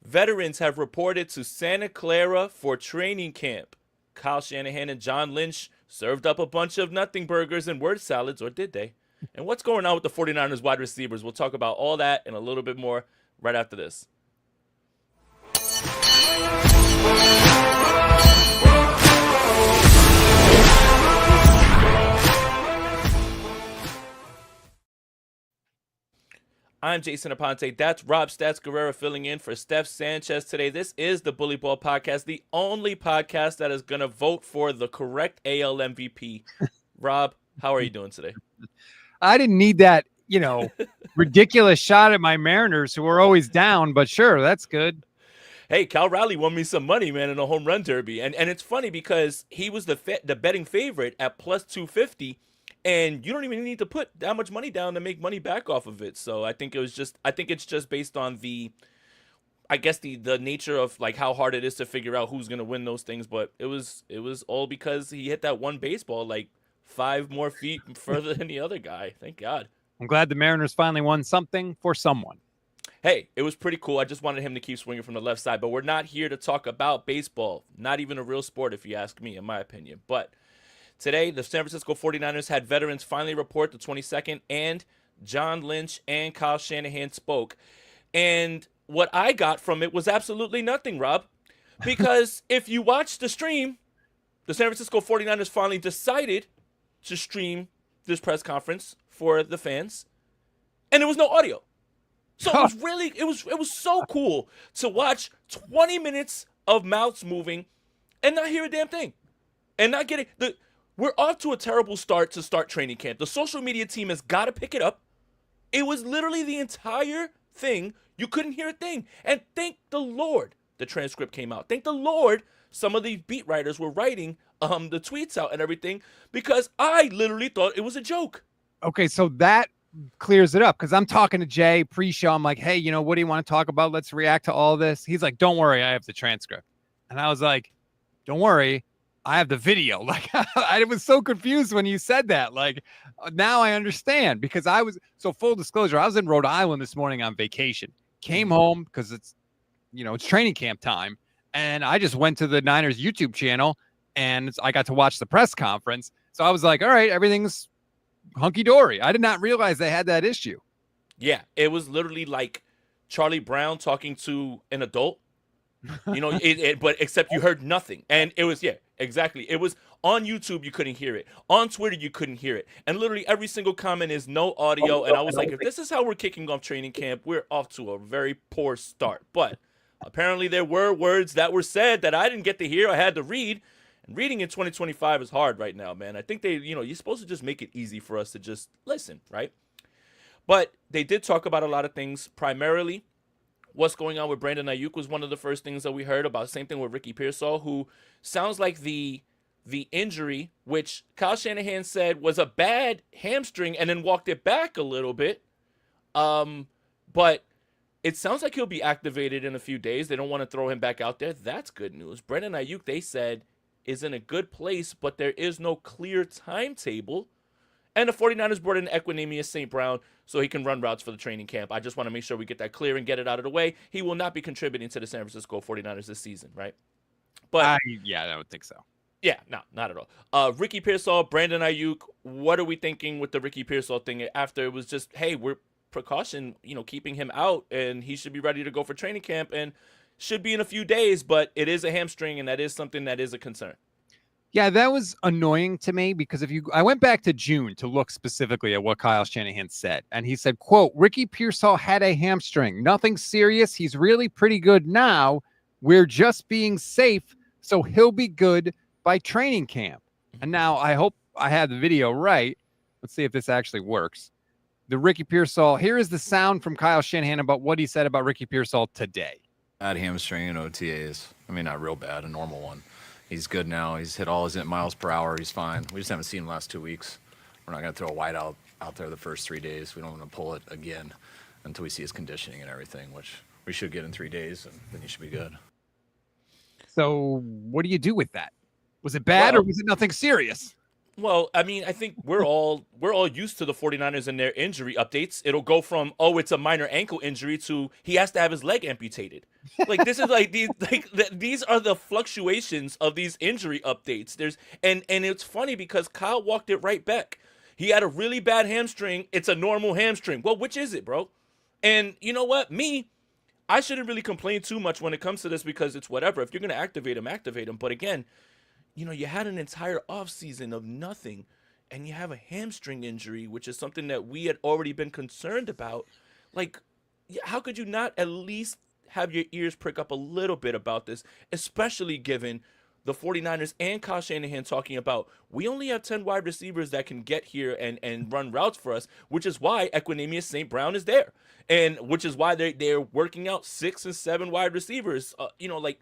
veterans have reported to Santa Clara for training camp. Kyle Shanahan and John Lynch served up a bunch of nothing burgers and word salads, or did they? And what's going on with the 49ers wide receivers? We'll talk about all that and a little bit more right after this. I'm Jason Aponte. That's Rob Stats Guerrero filling in for Steph Sanchez today. This is the Bully Ball Podcast, the only podcast that is going to vote for the correct AL MVP. Rob, how are you doing today? I didn't need that, ridiculous shot at my Mariners who were always down, but sure, that's good. Hey, Cal Raleigh won me some money, man, in a home run derby. And it's funny because he was the betting favorite at plus 250. And you don't even need to put that much money down to make money back off of it. So I think it's just based on the nature of like how hard it is to figure out who's gonna win those things. But it was all because he hit that one baseball like 5 more feet further than the other guy. Thank God. I'm glad the Mariners finally won something for someone. Hey, it was pretty cool. I just wanted him to keep swinging from the left side. But we're not here to talk about baseball. Not even a real sport, if you ask me, in my opinion. But today, the San Francisco 49ers had veterans finally report the 22nd, and John Lynch and Kyle Shanahan spoke. And what I got from it was absolutely nothing, Rob. Because if you watch the stream, the San Francisco 49ers finally decided to stream this press conference for the fans, and there was no audio. So it was so cool to watch 20 minutes of mouths moving and not hear a damn thing. And not getting we're off to a terrible start to start training camp. The social media team has got to pick it up. It was literally the entire thing. You couldn't hear a thing. And thank the Lord the transcript came out. Thank the Lord some of these beat writers were writing the tweets out and everything, because I literally thought it was a joke. Okay, so that clears it up, because I'm talking to Jay pre-show. I'm like, hey, what do you want to talk about? Let's react to all this. He's like, don't worry, I have the transcript. And I was like, don't worry, I have the video. Like, I was so confused when you said that. Like, now I understand, because so full disclosure, I was in Rhode Island this morning on vacation. Came home because it's training camp time. And I just went to the Niners YouTube channel and I got to watch the press conference. So I was like, all right, everything's hunky dory. I did not realize they had that issue. Yeah, it was literally like Charlie Brown talking to an adult. But except you heard nothing. And it was, exactly. It was on YouTube, you couldn't hear it. On Twitter, you couldn't hear it. And literally every single comment is no audio. And I was like, if this is how we're kicking off training camp, we're off to a very poor start. But apparently there were words that were said that I didn't get to hear. I had to read. And reading in 2025 is hard right now, man. I think you're supposed to just make it easy for us to just listen, right? But they did talk about a lot of things, primarily what's going on with Brandon Ayuk was one of the first things that we heard about. Same thing with Ricky Pearsall, who sounds like the injury, which Kyle Shanahan said was a bad hamstring and then walked it back a little bit. But it sounds like he'll be activated in a few days. They don't want to throw him back out there. That's good news. Brandon Ayuk, they said, is in a good place, but there is no clear timetable. And the 49ers brought in Equanimeous St. Brown so he can run routes for the training camp. I just want to make sure we get that clear and get it out of the way. He will not be contributing to the San Francisco 49ers this season, right? But I don't think so. Yeah, no, not at all. Ricky Pearsall, Brandon Ayuk, what are we thinking with the Ricky Pearsall thing after it was just, hey, we're precaution, keeping him out, and he should be ready to go for training camp and should be in a few days, but it is a hamstring, and that is something that is a concern. Yeah, that was annoying to me, because I went back to June to look specifically at what Kyle Shanahan said, and he said, quote, Ricky Pearsall had a hamstring, nothing serious. He's really pretty good now. We're just being safe, so he'll be good by training camp. And now I hope I had the video right. Let's see if this actually works. The Ricky Pearsall, here is the sound from Kyle Shanahan about what he said about Ricky Pearsall today. Bad hamstring in OTAs. I mean, not real bad, a normal one. He's good now. He's hit all his miles per hour. He's fine. We just haven't seen him the last 2 weeks. We're not going to throw a wide out there the first 3 days. We don't want to pull it again until we see his conditioning and everything, which we should get in 3 days, and then he should be good. So what do you do with that? Was it bad or was it nothing serious? Well, I mean, I think we're all used to the 49ers and their injury updates. It'll go from, oh, it's a minor ankle injury to he has to have his leg amputated. Like this is like these are the fluctuations of these injury updates. And it's funny because Kyle walked it right back. He had a really bad hamstring. It's a normal hamstring. Well, which is it, bro? And you know what? I shouldn't really complain too much when it comes to this because it's whatever. If you're going to activate him, activate him. But again, you had an entire offseason of nothing and you have a hamstring injury, which is something that we had already been concerned about. Like, how could you not at least have your ears prick up a little bit about this, especially given the 49ers and Kyle Shanahan talking about we only have 10 wide receivers that can get here and run routes for us, which is why Equanimeous St. Brown is there. And which is why they're working out 6 and 7 wide receivers. Like,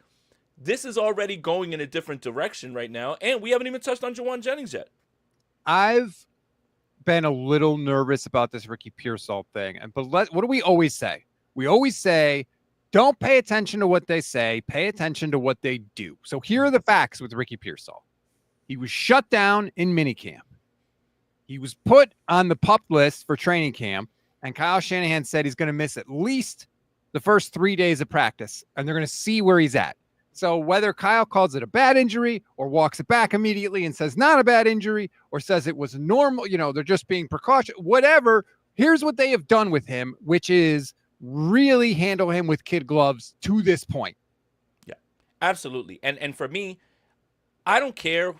this is already going in a different direction right now, and we haven't even touched on Jawan Jennings yet. I've been a little nervous about this Ricky Pearsall thing, but what do we always say? We always say, don't pay attention to what they say, pay attention to what they do. So here are the facts with Ricky Pearsall. He was shut down in minicamp. He was put on the PUP list for training camp, and Kyle Shanahan said he's going to miss at least the first 3 days of practice, and they're going to see where he's at. So whether Kyle calls it a bad injury or walks it back immediately and says not a bad injury or says it was normal, they're just being precautionary, whatever, here's what they have done with him, which is really handle him with kid gloves to this point. Yeah, absolutely. And for me, I don't care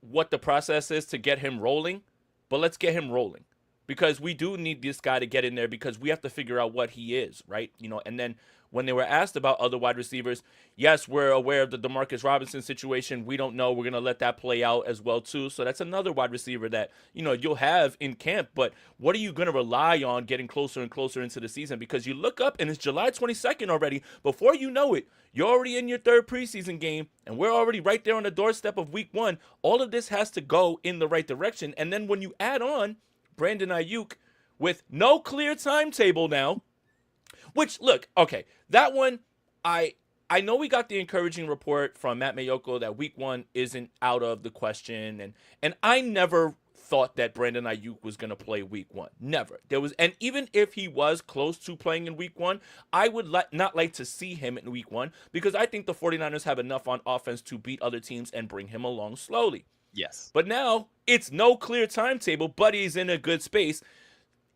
what the process is to get him rolling, but let's get him rolling because we do need this guy to get in there because we have to figure out what he is, right? And then when they were asked about other wide receivers, yes, we're aware of the Demarcus Robinson situation. We don't know. We're going to let that play out as well, too. So that's another wide receiver that, you'll have in camp. But what are you going to rely on getting closer and closer into the season? Because you look up and it's July 22nd already. Before you know it, you're already in your third preseason game, and we're already right there on the doorstep of week 1. All of this has to go in the right direction. And then when you add on Brandon Ayuk with no clear timetable now, which, look, okay, that one, I know we got the encouraging report from Matt Mayoko that week 1 isn't out of the question, and I never thought that Brandon Ayuk was going to play week 1. Never. And even if he was close to playing in week 1, I would not like to see him in week 1 because I think the 49ers have enough on offense to beat other teams and bring him along slowly. Yes. But now it's no clear timetable, but he's in a good space.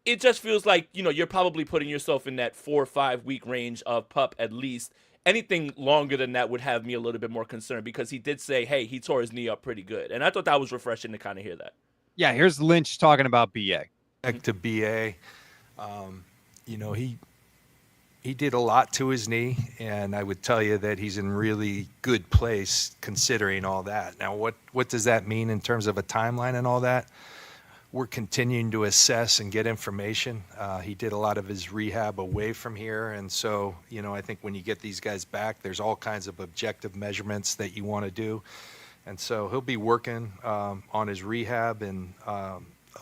It just feels like, you're probably putting yourself in that 4 or 5 week range of PUP at least. Anything longer than that would have me a little bit more concerned because he did say, hey, he tore his knee up pretty good. And I thought that was refreshing to kind of hear that. Yeah, here's Lynch talking about BA. Back to BA. He did a lot to his knee, and I would tell you that he's in really good place considering all that. Now, what does that mean in terms of a timeline and all that? We're continuing to assess and get information. He did a lot of his rehab away from here. And so, I think when you get these guys back, there's all kinds of objective measurements that you want to do. And so he'll be working on his rehab and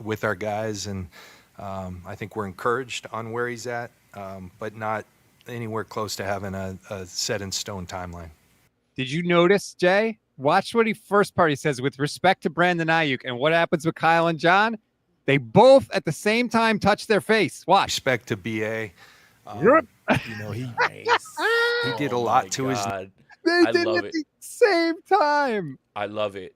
with our guys. And I think we're encouraged on where he's at, but not anywhere close to having a set in stone timeline. Did you notice, Jay? Watch what he first part he says with respect to Brandon Ayuk and what happens with Kyle and John. They both at the same time touch their face. Watch. Respect to BA. Yep. He Nice. did a lot to his. They I did love it at it. the same time. I love it.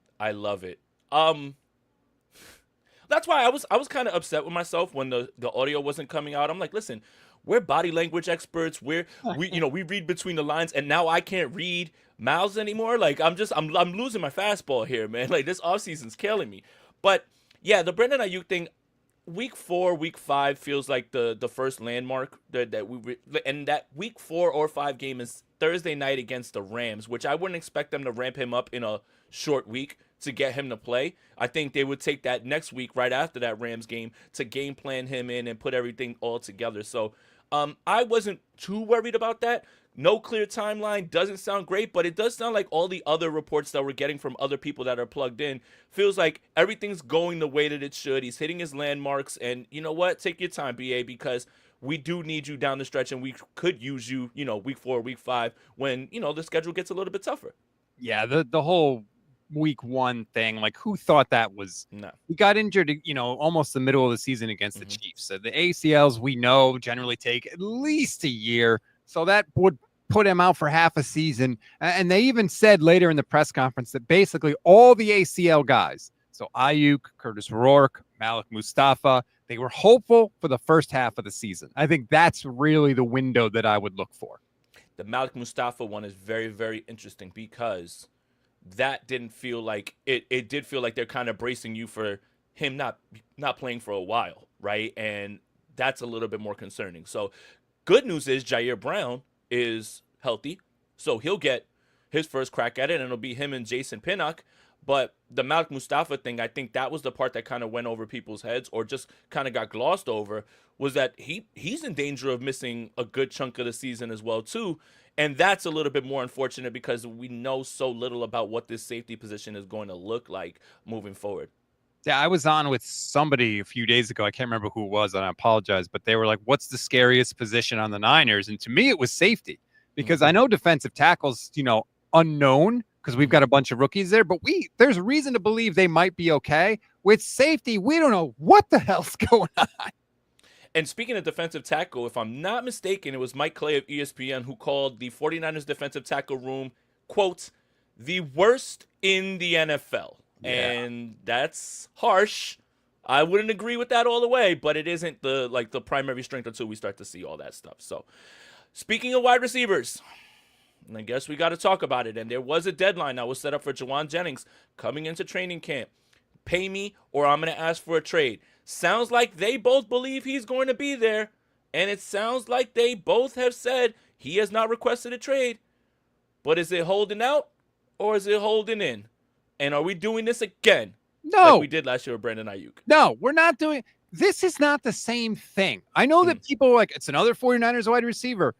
That's why I was kind of upset with myself when the audio wasn't coming out. I'm like, listen, we're body language experts. We read between the lines, and now I can't read mouths anymore. Like I'm losing my fastball here, man. Like this offseason's killing me. But yeah, the Brandon Ayuk thing, week 4, week 5 feels like the first landmark and that week 4 or 5 game is Thursday night against the Rams, which I wouldn't expect them to ramp him up in a short week to get him to play. I think they would take that next week right after that Rams game to game plan him in and put everything all together. So I wasn't too worried about that. No clear timeline doesn't sound great, but it does sound like all the other reports that we're getting from other people that are plugged in feels like everything's going the way that it should. He's hitting his landmarks, and you know what? Take your time, BA, because we do need you down the stretch, and we could use you, week 4, week 5, when, the schedule gets a little bit tougher. Yeah, the whole week 1 thing. Like, who thought that was? No. He got injured, almost the middle of the season against the Chiefs. So the ACLs, we know, generally take at least a year. So that would put him out for half a season. And they even said later in the press conference that basically all the ACL guys, so Ayuk, Curtis Rourke, Malik Mustafa, they were hopeful for the first half of the season. I think that's really the window that I would look for. The Malik Mustafa one is very, very interesting because that didn't feel like it did feel like they're kind of bracing you for him not playing for a while, right? And that's a little bit more concerning. So good news is Jair Brown is healthy, so he'll get his first crack at it, and it'll be him and Jason Pinnock. But the Malik Mustafa thing, I think that was the part that kind of went over people's heads or just kind of got glossed over, was that he's in danger of missing a good chunk of the season as well, too. And that's a little bit more unfortunate because we know so little about what this safety position is going to look like moving forward. Yeah, I was on with somebody a few days ago. I can't remember who it was, and I apologize, but they were like, what's the scariest position on the Niners? And to me, it was safety, because I know defensive tackles, unknown, because we've got a bunch of rookies there, but there's reason to believe they might be okay. With safety, we don't know what the hell's going on. And speaking of defensive tackle, if I'm not mistaken, it was Mike Clay of ESPN who called the 49ers defensive tackle room, quote, the worst in the NFL. Yeah. And that's harsh. I wouldn't agree with that all the way, but it isn't the primary strength until we start to see all that stuff. So speaking of wide receivers, I guess we got to talk about it. And there was a deadline that was set up for Jawan Jennings coming into training camp. Pay me or I'm going to ask for a trade. Sounds like they both believe he's going to be there. And it sounds like they both have said he has not requested a trade. But is it holding out or is it holding in? And are we doing this again? No. Like we did last year with Brandon Ayuk. No, we're not doing. This is not the same thing. I know that people are like, it's another 49ers wide receiver.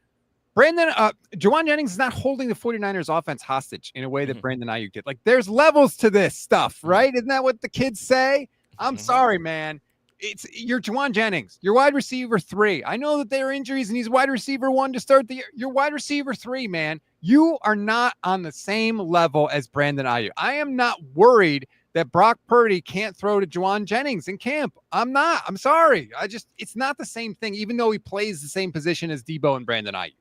Jawan Jennings is not holding the 49ers offense hostage in a way that Brandon Ayuk did. Like, there's levels to this stuff, right? Isn't that what the kids say? I'm sorry, man. You're Jawan Jennings. You're wide receiver 3. I know that there are injuries and he's wide receiver 1 to start the year. You're wide receiver 3, man. You are not on the same level as Brandon Ayuk. I am not worried that Brock Purdy can't throw to Jawan Jennings in camp. I'm not. I'm sorry. It's not the same thing, even though he plays the same position as Debo and Brandon Ayuk.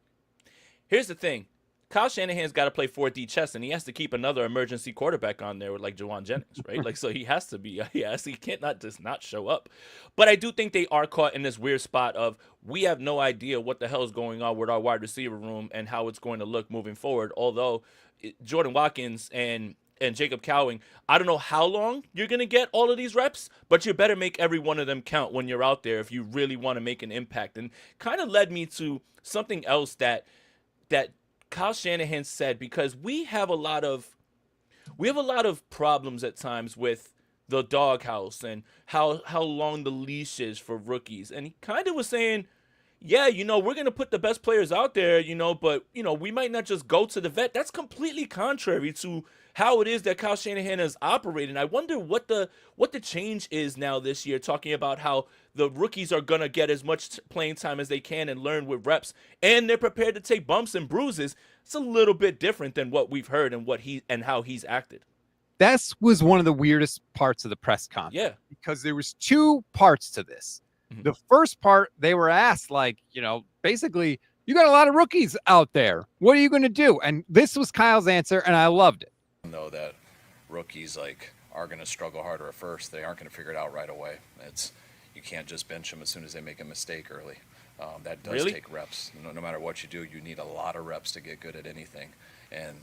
Here's the thing. Kyle Shanahan's got to play 4D chess, and he has to keep another emergency quarterback on there with like Jawan Jennings, right? Like, so he has to be, he can't just not show up. But I do think they are caught in this weird spot of we have no idea what the hell is going on with our wide receiver room and how it's going to look moving forward. Although Jordan Watkins and Jacob Cowing, I don't know how long you're going to get all of these reps, but you better make every one of them count when you're out there if you really want to make an impact. And kind of led me to something else that Kyle Shanahan said, because we have a lot of problems at times with the doghouse and how long the leash is for rookies. And he kind of was saying, yeah, we're going to put the best players out there, but, we might not just go to the vet. That's completely contrary to how it is that Kyle Shanahan is operating. I wonder what the change is now this year, talking about how the rookies are going to get as much playing time as they can and learn with reps, and they're prepared to take bumps and bruises. It's a little bit different than what we've heard and how he's acted. That was one of the weirdest parts of the press conference. Yeah. Because there was 2 parts to this. The first part, they were asked, basically, you got a lot of rookies out there. What are you going to do? And this was Kyle's answer, and I loved it. Know that rookies are going to struggle harder at first. They aren't going to figure it out right away. You can't just bench them as soon as they make a mistake early. That does take reps. No matter what you do, you need a lot of reps to get good at anything. And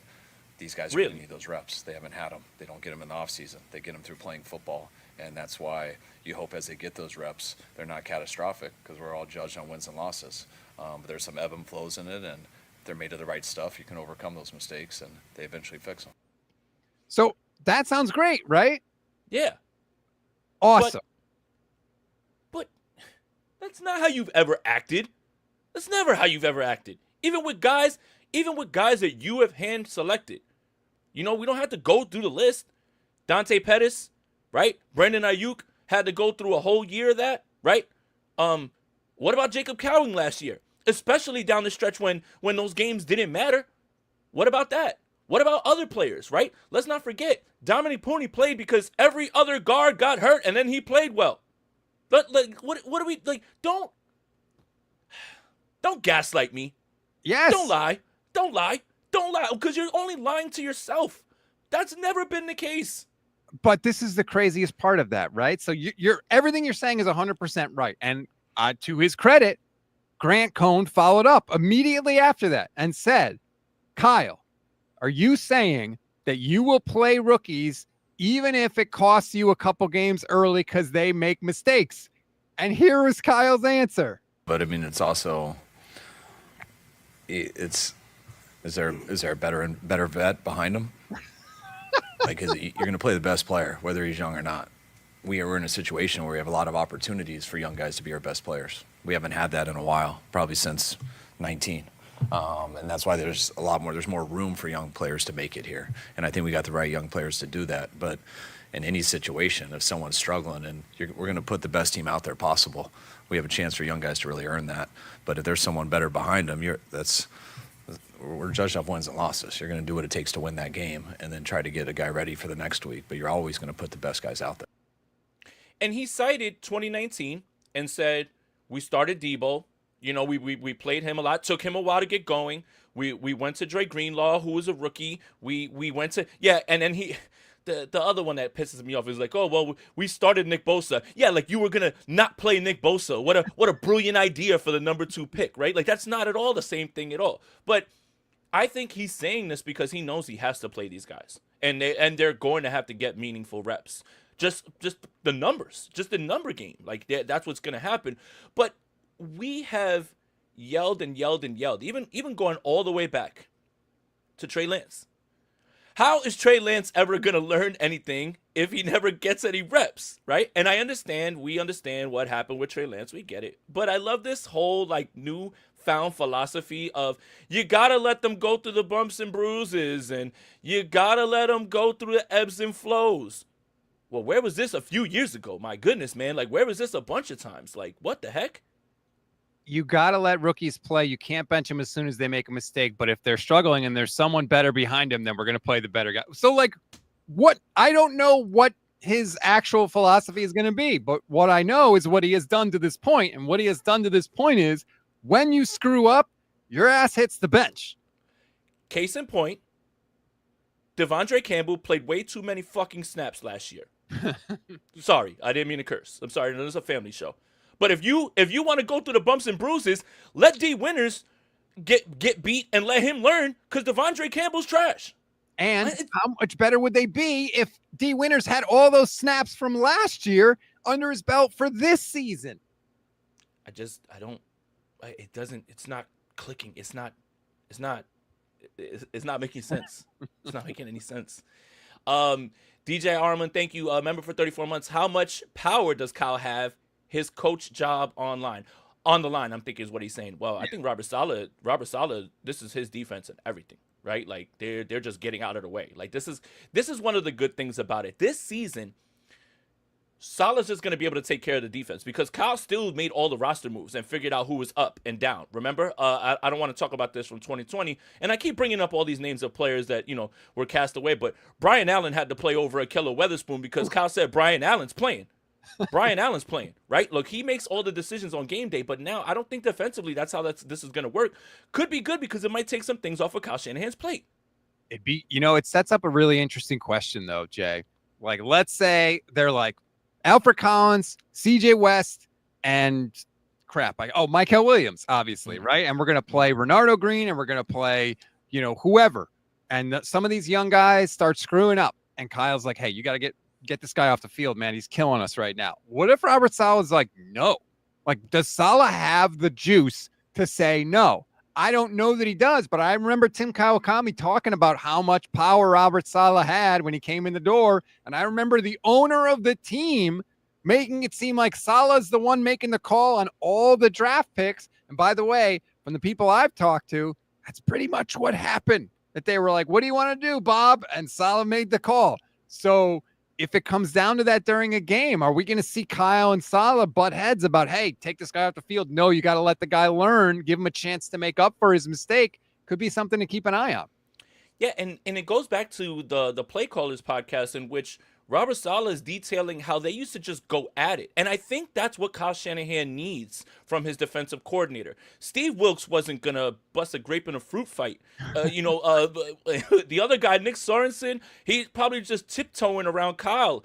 these guys really need those reps. They haven't had them. They don't get them in the off season. They get them through playing football. And that's why you hope as they get those reps, they're not catastrophic, because we're all judged on wins and losses. But there's some ebb and flows in it, and if they're made of the right stuff, you can overcome those mistakes, and they eventually fix them. So that sounds great, right? Yeah. Awesome. But that's not how you've ever acted. That's never how you've ever acted. Even with guys that you have hand selected. We don't have to go through the list. Dante Pettis, right? Brandon Ayuk had to go through a whole year of that, right? What about Jacob Cowing last year? Especially down the stretch when those games didn't matter. What about that? What about other players, right? Let's not forget, Dominic Purdy played because every other guard got hurt, and then he played well. Like, what are we, like, don't gaslight me. Yes. Don't lie, because you're only lying to yourself. That's never been the case. But this is the craziest part of that, right? So you're everything you're saying is 100% right. And to his credit, Grant Cohn followed up immediately after that and said, Kyle, are you saying that you will play rookies even if it costs you a couple games early because they make mistakes? And here was Kyle's answer. But I mean, it's also, is there a better vet behind him? Like, you're going to play the best player, whether he's young or not. We're in a situation where we have a lot of opportunities for young guys to be our best players. We haven't had that in a while, probably since 19. And that's why there's more room for young players to make it here. And I think we got the right young players to do that. But in any situation, if someone's struggling, and we're going to put the best team out there possible, we have a chance for young guys to really earn that. But if there's someone better behind them, we're judged off wins and losses. You're going to do what it takes to win that game and then try to get a guy ready for the next week. But you're always going to put the best guys out there. And he cited 2019 and said, we started Debo. You know, we played him a lot. Took him a while to get going. We went to Dre Greenlaw, who was a rookie. We went to, and then the other one that pisses me off is like, oh, well, we started Nick Bosa. Yeah, like you were going to not play Nick Bosa. What a brilliant idea for the number 2 pick, right? Like that's not at all the same thing at all. But I think he's saying this because he knows he has to play these guys. And they're going to have to get meaningful reps. Just the numbers, just the number game. Like that's what's going to happen. But we have yelled and yelled and yelled, even going all the way back to Trey Lance. How is Trey Lance ever going to learn anything if he never gets any reps, right? And we understand what happened with Trey Lance. We get it. But I love this whole like newfound philosophy of you got to let them go through the bumps and bruises and you got to let them go through the ebbs and flows. Well, where was this a few years ago? My goodness, man. Like, where was this a bunch of times? Like, what the heck? You got to let rookies play. You can't bench them as soon as they make a mistake. But if they're struggling and there's someone better behind them, then we're going to play the better guy. So, like, I don't know what his actual philosophy is going to be. But what I know is what he has done to this point. And what he has done to this point is when you screw up, your ass hits the bench. Case in point, Devondre Campbell played way too many fucking snaps last year. Sorry, I didn't mean to curse. I'm sorry, this is a family show. But if you want to go through the bumps and bruises, let D Winters get beat and let him learn because Devondre Campbell's trash. And how much better would they be if D Winters had all those snaps from last year under his belt for this season? It's not clicking. It's not making sense. It's not making any sense. DJ Arman, thank you. Member for 34 months. How much power does Kyle have? His coach job on the line, I'm thinking is what he's saying. Well, I think Robert Saleh, this is his defense and everything, right? Like they're just getting out of the way. Like this is one of the good things about it. This season, Saleh's just going to be able to take care of the defense because Kyle still made all the roster moves and figured out who was up and down. Remember, I don't want to talk about this from 2020, and I keep bringing up all these names of players that were cast away, but Brian Allen had to play over Ahkello Witherspoon because Kyle said Brian Allen's playing. Brian Allen's playing, right? Look, he makes all the decisions on game day, but now I don't think defensively that's how this is going to work. Could be good because it might take some things off of Kyle Shanahan's plate. It sets up a really interesting question though, Jay. Like, let's say they're like Alfred Collins, CJ West, and Michael Williams, obviously, right? And we're going to play Renardo Green and we're going to play, whoever. And some of these young guys start screwing up. And Kyle's like, hey, you got to get this guy off the field, man. He's killing us right now. What if Robert Saleh's like, no? Like, does Saleh have the juice to say no? I don't know that he does, but I remember Tim Kawakami talking about how much power Robert Saleh had when he came in the door. And I remember the owner of the team making it seem like Saleh's the one making the call on all the draft picks. And by the way, from the people I've talked to, that's pretty much what happened. That they were like, what do you want to do, Bob? And Saleh made the call. So if it comes down to that during a game, are we going to see Kyle and Saleh butt heads about, hey, take this guy off the field? No, you got to let the guy learn, give him a chance to make up for his mistake. Could be something to keep an eye on. Yeah, and it goes back to the Play Callers podcast in which Robert Saleh is detailing how they used to just go at it. And I think that's what Kyle Shanahan needs from his defensive coordinator. Steve Wilkes wasn't going to bust a grape in a fruit fight. The other guy, Nick Sorensen, he's probably just tiptoeing around Kyle.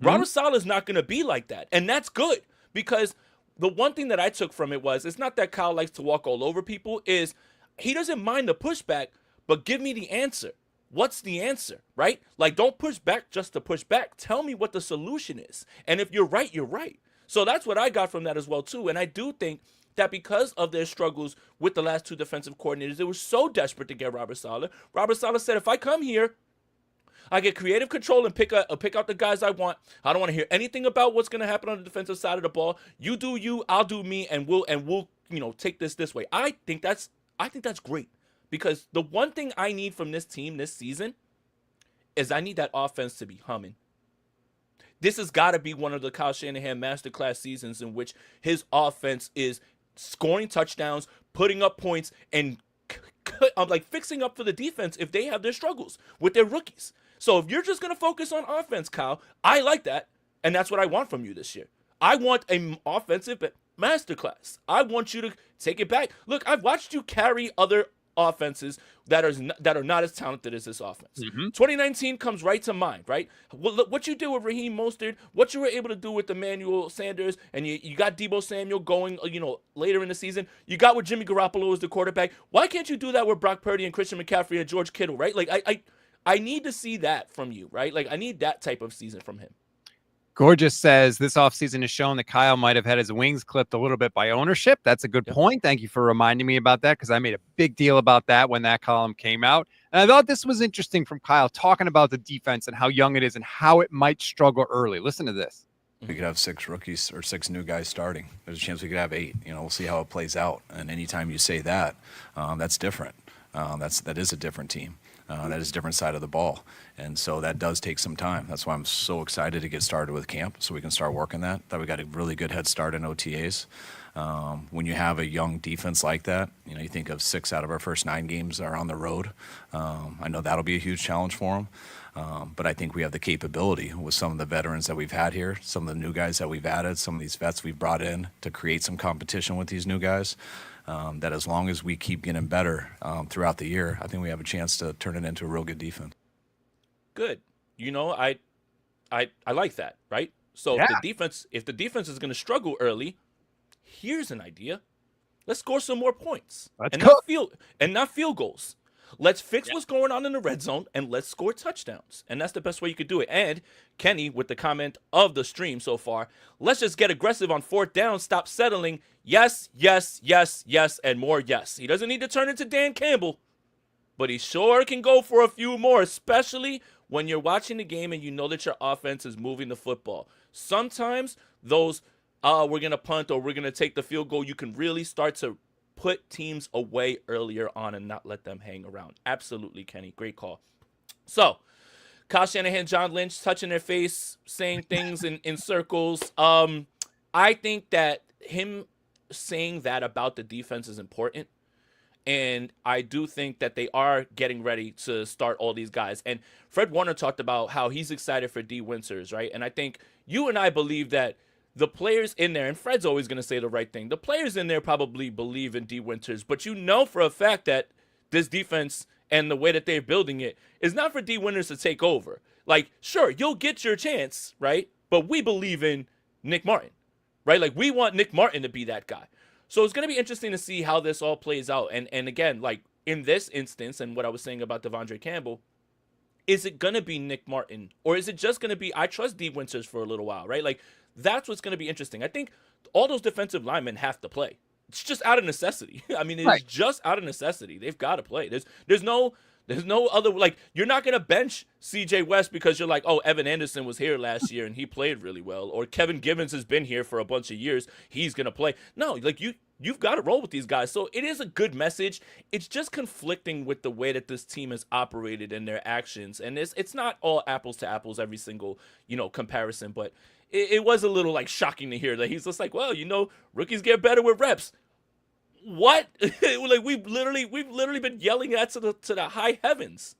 Robert Saleh is not going to be like that. And that's good because the one thing that I took from it was it's not that Kyle likes to walk all over people, is he doesn't mind the pushback, but give me the answer. What's the answer, right? Like, don't push back just to push back. Tell me what the solution is. And if you're right, you're right. So that's what I got from that as well, too. And I do think that because of their struggles with the last two defensive coordinators, they were so desperate to get Robert Saleh. Robert Saleh said, if I come here, I get creative control and pick out the guys I want. I don't want to hear anything about what's going to happen on the defensive side of the ball. You do you, I'll do me, and we'll take this way. I think that's great. Because the one thing I need from this team this season is I need that offense to be humming. This has got to be one of the Kyle Shanahan masterclass seasons in which his offense is scoring touchdowns, putting up points, and fixing up for the defense if they have their struggles with their rookies. So if you're just going to focus on offense, Kyle, I like that, and that's what I want from you this year. I want an offensive masterclass. I want you to take it back. Look, I've watched you carry other offenses that are not as talented as this offense. 2019 comes right to mind, right? What you did with Raheem Mostert, what you were able to do with Emmanuel Sanders, and you got Deebo Samuel going, later in the season. You got with Jimmy Garoppolo as the quarterback. Why can't you do that with Brock Purdy and Christian McCaffrey and George Kittle, right? Like I need to see that from you, right? Like I need that type of season from him. Gorgeous says this offseason has shown that Kyle might have had his wings clipped a little bit by ownership. That's a good point. Thank you for reminding me about that because I made a big deal about that when that column came out. And I thought this was interesting from Kyle talking about the defense and how young it is and how it might struggle early. Listen to this. We could have 6 rookies or 6 new guys starting. There's a chance we could have 8. We'll see how it plays out. And anytime you say that, that's different. That is a different team. That is a different side of the ball. And so that does take some time. That's why I'm so excited to get started with camp so we can start working that. That we got a really good head start in OTAs. When you have a young defense like that, you think of 6 out of our first 9 games are on the road. I know that'll be a huge challenge for them. But I think we have the capability with some of the veterans that we've had here, some of the new guys that we've added, some of these vets we've brought in to create some competition with these new guys. That as long as we keep getting better throughout the year, I think we have a chance to turn it into a real good defense. Good. I like that, right? So Yeah. if the defense is going to struggle early, here's an idea. Let's score some more points. Let's and cook. not field goals. Let's fix what's going on in the red zone and let's score touchdowns. And that's the best way you could do it. And Kenny, with the comment of the stream so far, let's just get aggressive on 4th down, stop settling. Yes, yes, yes, yes, and more yes. He doesn't need to turn into Dan Campbell, but he sure can go for a few more, especially when you're watching the game and you know that your offense is moving the football. Sometimes those, we're going to punt or we're going to take the field goal, you can really start to put teams away earlier on and not let them hang around. Absolutely, Kenny. Great call. So, Kyle Shanahan, John Lynch touching their face, saying things in circles. I think that him saying that about the defense is important. And I do think that they are getting ready to start all these guys. And Fred Warner talked about how he's excited for D. Winters, right? And I think you and I believe that the players in there, and Fred's always going to say the right thing, the players in there probably believe in D. Winters, but for a fact that this defense and the way that they're building it is not for D. Winters to take over. Like, sure, you'll get your chance, right? But we believe in Nick Martin, right? Like, we want Nick Martin to be that guy. So it's going to be interesting to see how this all plays out. And again, like in this instance, and what I was saying about Devondre Campbell, is it going to be Nick Martin? Or is it just going to be, I trust D. Winters for a little while, right? Like, that's what's going to be interesting. I think all those defensive linemen have to play. It's just out of necessity. I mean, it's just out of necessity. They've got to play. There's no other, like, you're not going to bench CJ West because you're like, oh, Evan Anderson was here last year and he played really well. Or Kevin Givens has been here for a bunch of years. He's going to play. No, like, you've got to roll with these guys. So it is a good message. It's just conflicting with the way that this team has operated in their actions. And it's not all apples to apples, every single, comparison. But it was a little, like, shocking to hear that he's just like, well, rookies get better with reps. What? Like, we've literally been yelling that to the high heavens.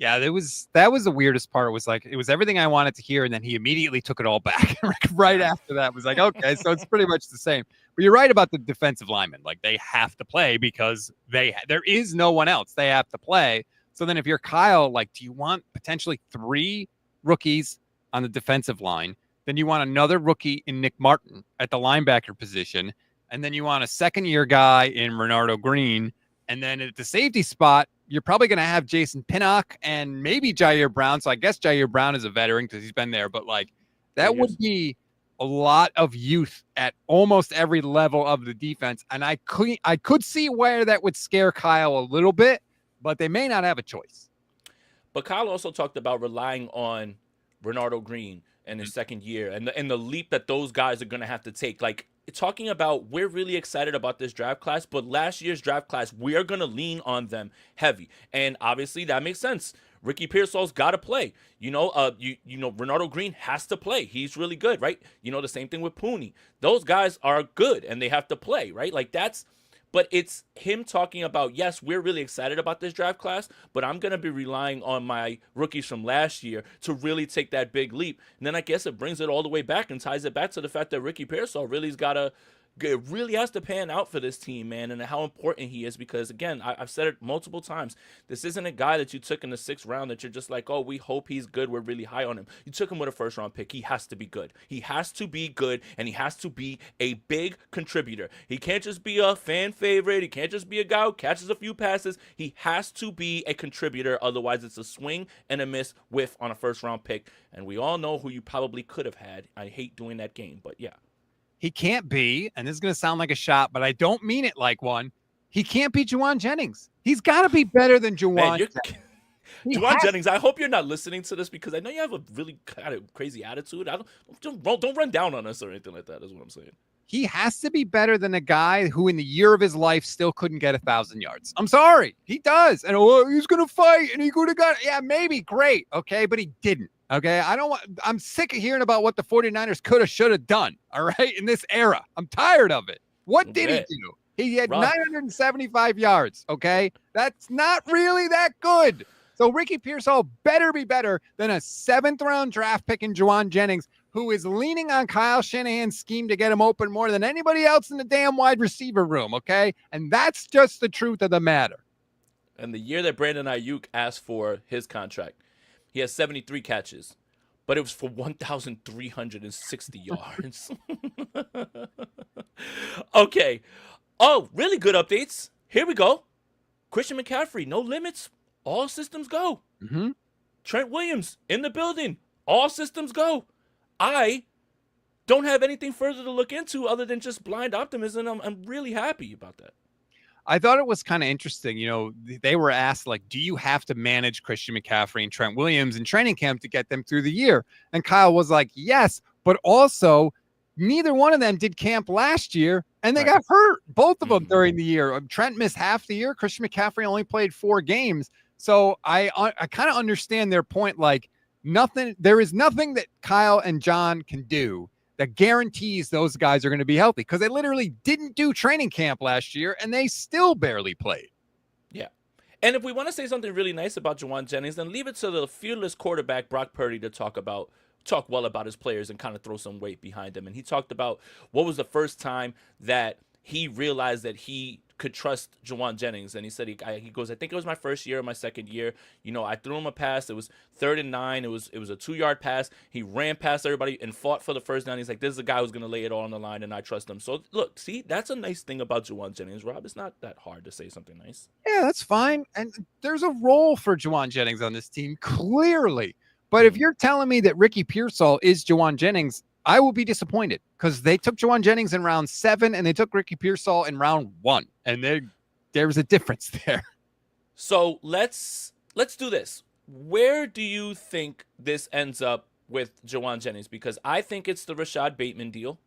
Yeah, that was the weirdest part. Was like it was everything I wanted to hear, and then he immediately took it all back. Right after that, was like, okay, so it's pretty much the same. But you're right about the defensive linemen; like they have to play because there is no one else. They have to play. So then, if you're Kyle, like, do you want potentially 3 rookies on the defensive line? Then you want another rookie in Nick Martin at the linebacker position, and then you want a second-year guy in Renardo Green, and then at the safety spot, you're probably going to have Jason Pinnock and maybe Jair Brown. So I guess Jair Brown is a veteran because he's been there, but like that would be a lot of youth at almost every level of the defense. And I could see where that would scare Kyle a little bit, but they may not have a choice. But Kyle also talked about relying on Renardo Green in his second year and the leap that those guys are going to have to take. Like, talking about, we're really excited about this draft class, but last year's draft class, we are going to lean on them heavy. And obviously that makes sense. Ricky Pearsall's got to play. Renardo Green has to play. He's really good, right? The same thing with Puni. Those guys are good and they have to play, right? Like but it's him talking about, yes, we're really excited about this draft class, but I'm going to be relying on my rookies from last year to really take that big leap. And then I guess it brings it all the way back and ties it back to the fact that Ricky Pearsall really has to pan out for this team, man, and how important he is because, again, I've said it multiple times, this isn't a guy that you took in the 6th round that you're just like, oh, we hope he's good, we're really high on him. You took him with a 1st-round pick. He has to be good. He has to be good, and he has to be a big contributor. He can't just be a fan favorite. He can't just be a guy who catches a few passes. He has to be a contributor, otherwise it's a swing and a miss whiff on a 1st-round pick, and we all know who you probably could have had. I hate doing that game, but yeah. He can't be, and this is going to sound like a shot, but I don't mean it like one. He can't be Juwan Jennings. He's got to be better than Juwan. Juwan Jennings, I hope you're not listening to this because I know you have a really kind of crazy attitude. Don't run down on us or anything like that is what I'm saying. He has to be better than a guy who in the year of his life still couldn't get 1,000 yards. I'm sorry. He does. And he's going to fight and he could have got it. Yeah, maybe. Great. Okay. But he didn't. Okay. I'm sick of hearing about what the 49ers could have, should have done. All right. In this era, I'm tired of it. What did he do? He had 975 yards. Okay. That's not really that good. So Ricky Pearsall better be better than a 7th-round draft pick in Juwan Jennings, who is leaning on Kyle Shanahan's scheme to get him open more than anybody else in the damn wide receiver room, okay? And that's just the truth of the matter. And the year that Brandon Ayuk asked for his contract, he has 73 catches, but it was for 1,360 yards. Okay. Oh, really good updates. Here we go. Christian McCaffrey, no limits. All systems go. Mm-hmm. Trent Williams in the building. All systems go. I don't have anything further to look into other than just blind optimism. I'm really happy about that. I thought it was kind of interesting. They were asked, like, do you have to manage Christian McCaffrey and Trent Williams in training camp to get them through the year? And Kyle was like, yes, but also neither one of them did camp last year, and they got hurt, both of them, during the year. Trent missed half the year. Christian McCaffrey only played 4 games. So I kind of understand their point. Like, there is nothing that Kyle and John can do that guarantees those guys are going to be healthy, because they literally didn't do training camp last year and they still barely played. Yeah. And if we want to say something really nice about Juwan Jennings, then leave it to the fearless quarterback, Brock Purdy, to talk well about his players and kind of throw some weight behind them. And he talked about what was the first time that he realized that he could trust Juwan Jennings. And he said, he goes, I think it was my first year or my second year. I threw him a pass. It was 3rd and 9. It was a 2-yard pass. He ran past everybody and fought for the first down. He's like, this is a guy who's going to lay it all on the line, and I trust him. So, look, see, that's a nice thing about Juwan Jennings, Rob. It's not that hard to say something nice. Yeah, that's fine. And there's a role for Juwan Jennings on this team, clearly. But if you're telling me that Ricky Pearsall is Juwan Jennings, I will be disappointed, because they took Juwan Jennings in round 7 and they took Ricky Pearsall in round 1. And there's a difference there. So let's do this. Where do you think this ends up with Juwan Jennings? Because I think it's the Rashad Bateman deal.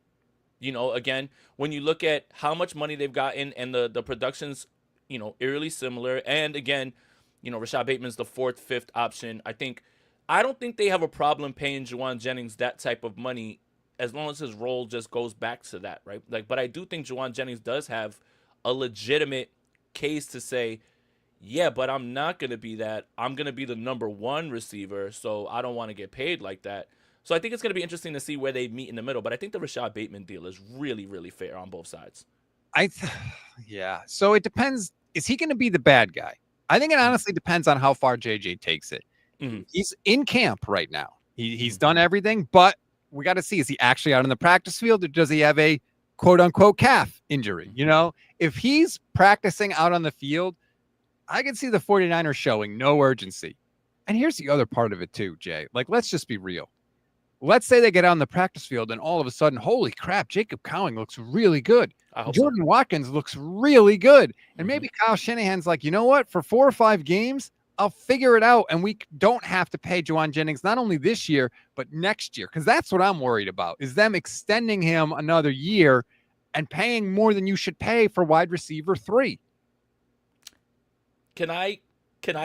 Again, when you look at how much money they've gotten and the production's, eerily similar. And again, Rashad Bateman's the 4th, 5th option. I don't think they have a problem paying Juwan Jennings that type of money, as long as his role just goes back to that, right? But I do think Juwan Jennings does have a legitimate case to say, yeah, but I'm not going to be that. I'm going to be the number one receiver, so I don't want to get paid like that. So I think it's going to be interesting to see where they meet in the middle. But I think the Rashad Bateman deal is really, really fair on both sides. Yeah. So it depends. Is he going to be the bad guy? I think it honestly depends on how far JJ takes it. Mm-hmm. He's in camp right now. He's done everything, but we got to see, is he actually out on the practice field, or does he have a quote unquote calf injury? You know, if he's practicing out on the field, I can see the 49ers showing no urgency. And here's the other part of it too, Jay. Like, let's just be real. Let's say they get out on the practice field and all of a sudden, holy crap, Jacob Cowing looks really good. Jordan Watkins looks really good. And maybe Kyle Shanahan's like, you know what? For 4 or 5 games, I'll figure it out. And we don't have to pay Juwan Jennings not only this year, but next year. Because that's what I'm worried about, is them extending him another year and paying more than you should pay for wide receiver 3. Can I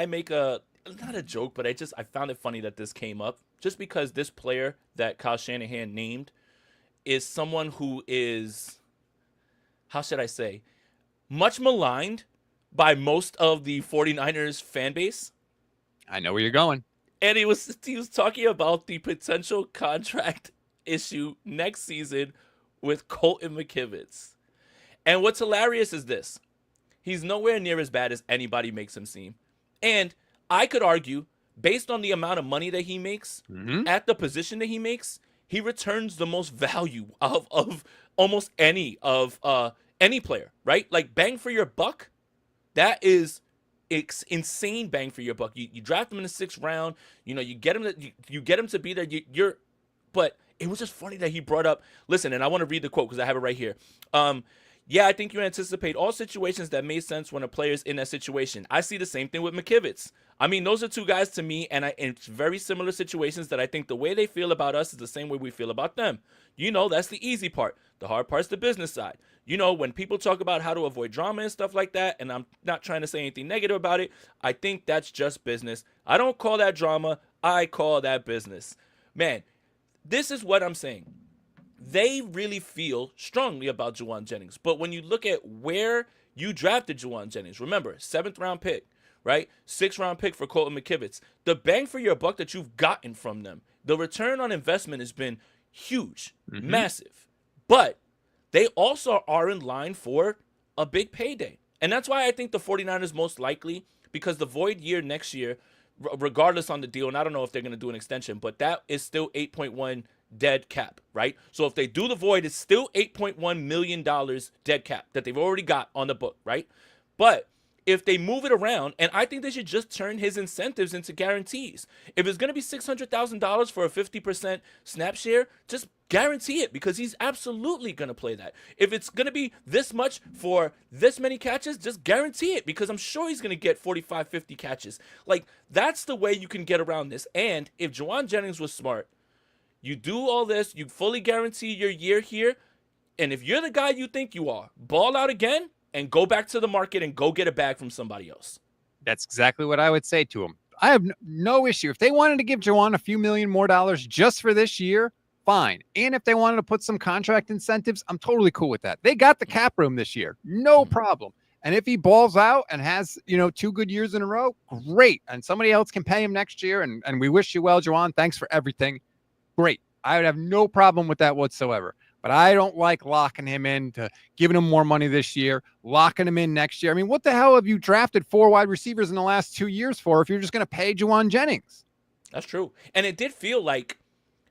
make a, not a joke, but I found it funny that this came up just because this player that Kyle Shanahan named is someone who is, how should I say, much maligned by most of the 49ers fan base. I know where you're going. And he was talking about the potential contract issue next season with Colton McKivitz. And what's hilarious is this. He's nowhere near as bad as anybody makes him seem. And I could argue, based on the amount of money that he makes, at the position that he makes, he returns the most value of almost any player, right? Like, bang for your buck, that is insane bang for your buck. You draft him in the 6th round, you get him to be there. But it was just funny that he brought up, listen, and I want to read the quote because I have it right here. Yeah, I think you anticipate all situations that made sense when a player's in that situation. I see the same thing with McKivitz. I mean, those are 2 guys to me, and it's very similar situations that I think the way they feel about us is the same way we feel about them. That's the easy part. The hard part's the business side. When people talk about how to avoid drama and stuff like that, and I'm not trying to say anything negative about it, I think that's just business. I don't call that drama. I call that business. Man, this is what I'm saying. They really feel strongly about Juwan Jennings. But when you look at where you drafted Juwan Jennings, remember, 7th round pick, right? 6th round pick for Colton McKivitz. The bang for your buck that you've gotten from them, the return on investment has been huge, massive. But they also are in line for a big payday. And that's why I think the 49ers most likely, because the void year next year, regardless on the deal, and I don't know if they're going to do an extension, but that is still 8.1 dead cap, right? So if they do the void, it's still $8.1 million dead cap that they've already got on the book, right? But if they move it around, and I think they should just turn his incentives into guarantees. If it's going to be $600,000 for a 50% snap share, just guarantee it, because he's absolutely going to play that. If it's going to be this much for this many catches, just guarantee it, because I'm sure he's going to get 45, 50 catches. Like, that's the way you can get around this. And if Juwan Jennings was smart, you do all this, you fully guarantee your year here, and if you're the guy you think you are, ball out again and go back to the market and go get a bag from somebody else. That's exactly what I would say to him. I have no issue. If they wanted to give Juwan a few million more dollars just for this year, fine. And if they wanted to put some contract incentives, I'm totally cool with that. They got the cap room this year. No problem. And if he balls out and has, 2 good years in a row, great. And somebody else can pay him next year. And we wish you well, Juwan. Thanks for everything. Great. I would have no problem with that whatsoever. But I don't like locking him in to giving him more money this year, locking him in next year. I mean, what the hell have you drafted 4 wide receivers in the last 2 years for if you're just going to pay Juwan Jennings? That's true. And it did feel like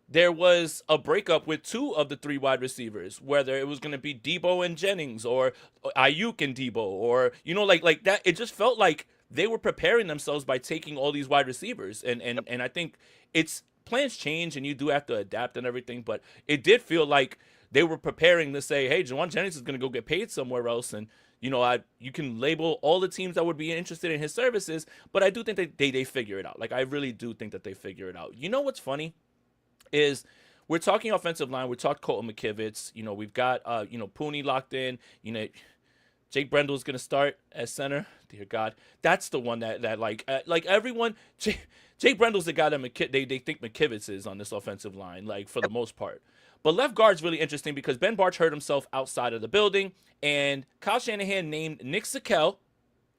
there was a breakup with 2 of the 3 wide receivers, whether it was going to be Debo and Jennings or Ayuk and Debo, or, like that. It just felt like they were preparing themselves by taking all these wide receivers. And I think plans change and you do have to adapt and everything, but it did feel like they were preparing to say, hey, Juwan Jennings is going to go get paid somewhere else. And, you can label all the teams that would be interested in his services, but I do think that they figure it out. Like, I really do think that they figure it out. You know what's funny is we're talking offensive line. We talked Colton McKivitz. We've got, Pooney locked in. Jake Brendel's going to start as center. Dear God. That's the one that like everyone, Jake Brendel's the guy that they think McKivitz is on this offensive line, like, for the most part. But left guard's really interesting because Ben Barch hurt himself outside of the building, and Kyle Shanahan named Nick Sakel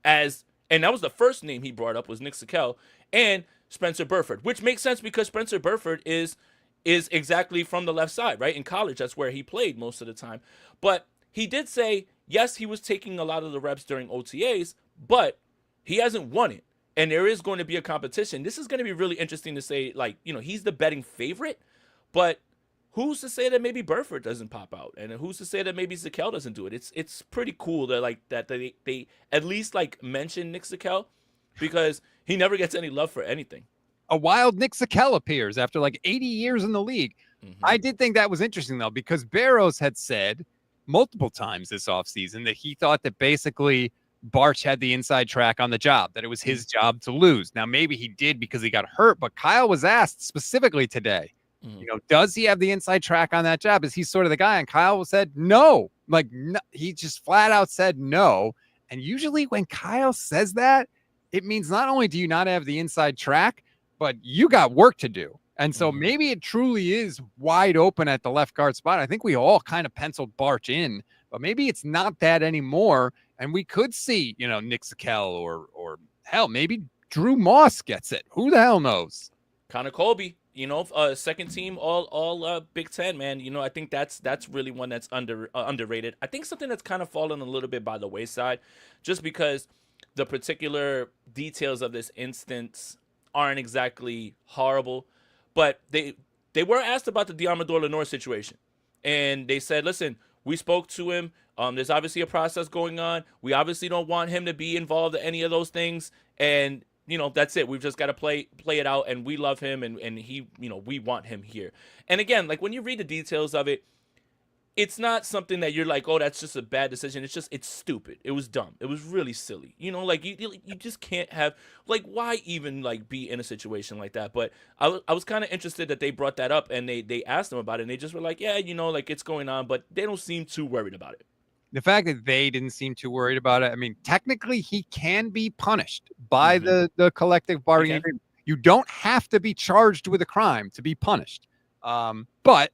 as And that was the first name he brought up was Nick Sakel and Spencer Burford, which makes sense because Spencer Burford is exactly from the left side, right? In college, that's where he played most of the time. But he did say, yes, he was taking a lot of the reps during OTAs, but he hasn't won it. And there is going to be a competition. This is going to be really interesting to say, like, he's the betting favorite, but who's to say that maybe Burford doesn't pop out? And who's to say that maybe Zakel doesn't do it? It's pretty cool that they at least like mention Nick Zakel because he never gets any love for anything. A wild Nick Sakel appears after like 80 years in the league. Mm-hmm. I did think that was interesting, though, because Barrows had said multiple times this offseason that he thought that basically Barch had the inside track on the job, that it was his job to lose. Now, maybe he did because he got hurt, but Kyle was asked specifically today, does he have the inside track on that job? Is he sort of the guy? And Kyle said no. Like, no, he just flat out said no. And usually when Kyle says that, it means not only do you not have the inside track, but you got work to do. And so maybe it truly is wide open at the left guard spot. I think we all kind of penciled Barch in, but maybe it's not that anymore. And we could see, Nick Sakel or hell, maybe Drew Moss gets it. Who the hell knows? Connor Colby, second team all Big Ten, man. I think that's really one that's underrated. I think something that's kind of fallen a little bit by the wayside just because the particular details of this instance aren't exactly horrible, but they were asked about the Diamador Lenore situation, and they said, listen, we spoke to him. There's obviously a process going on. We obviously don't want him to be involved in any of those things, and that's it. We've just got to play it out, and we love him, and he, we want him here. And again, like when you read the details of it, it's not something that you're like, oh, that's just a bad decision. It's stupid. It was dumb. It was really silly. Like you just can't have, like, why even like be in a situation like that? But I was kind of interested that they brought that up and they asked them about it and they just were like, yeah, like it's going on, but they don't seem too worried about it. The fact that they didn't seem too worried about it. I mean, technically he can be punished by the collective bargaining agreement. You don't have to be charged with a crime to be punished. But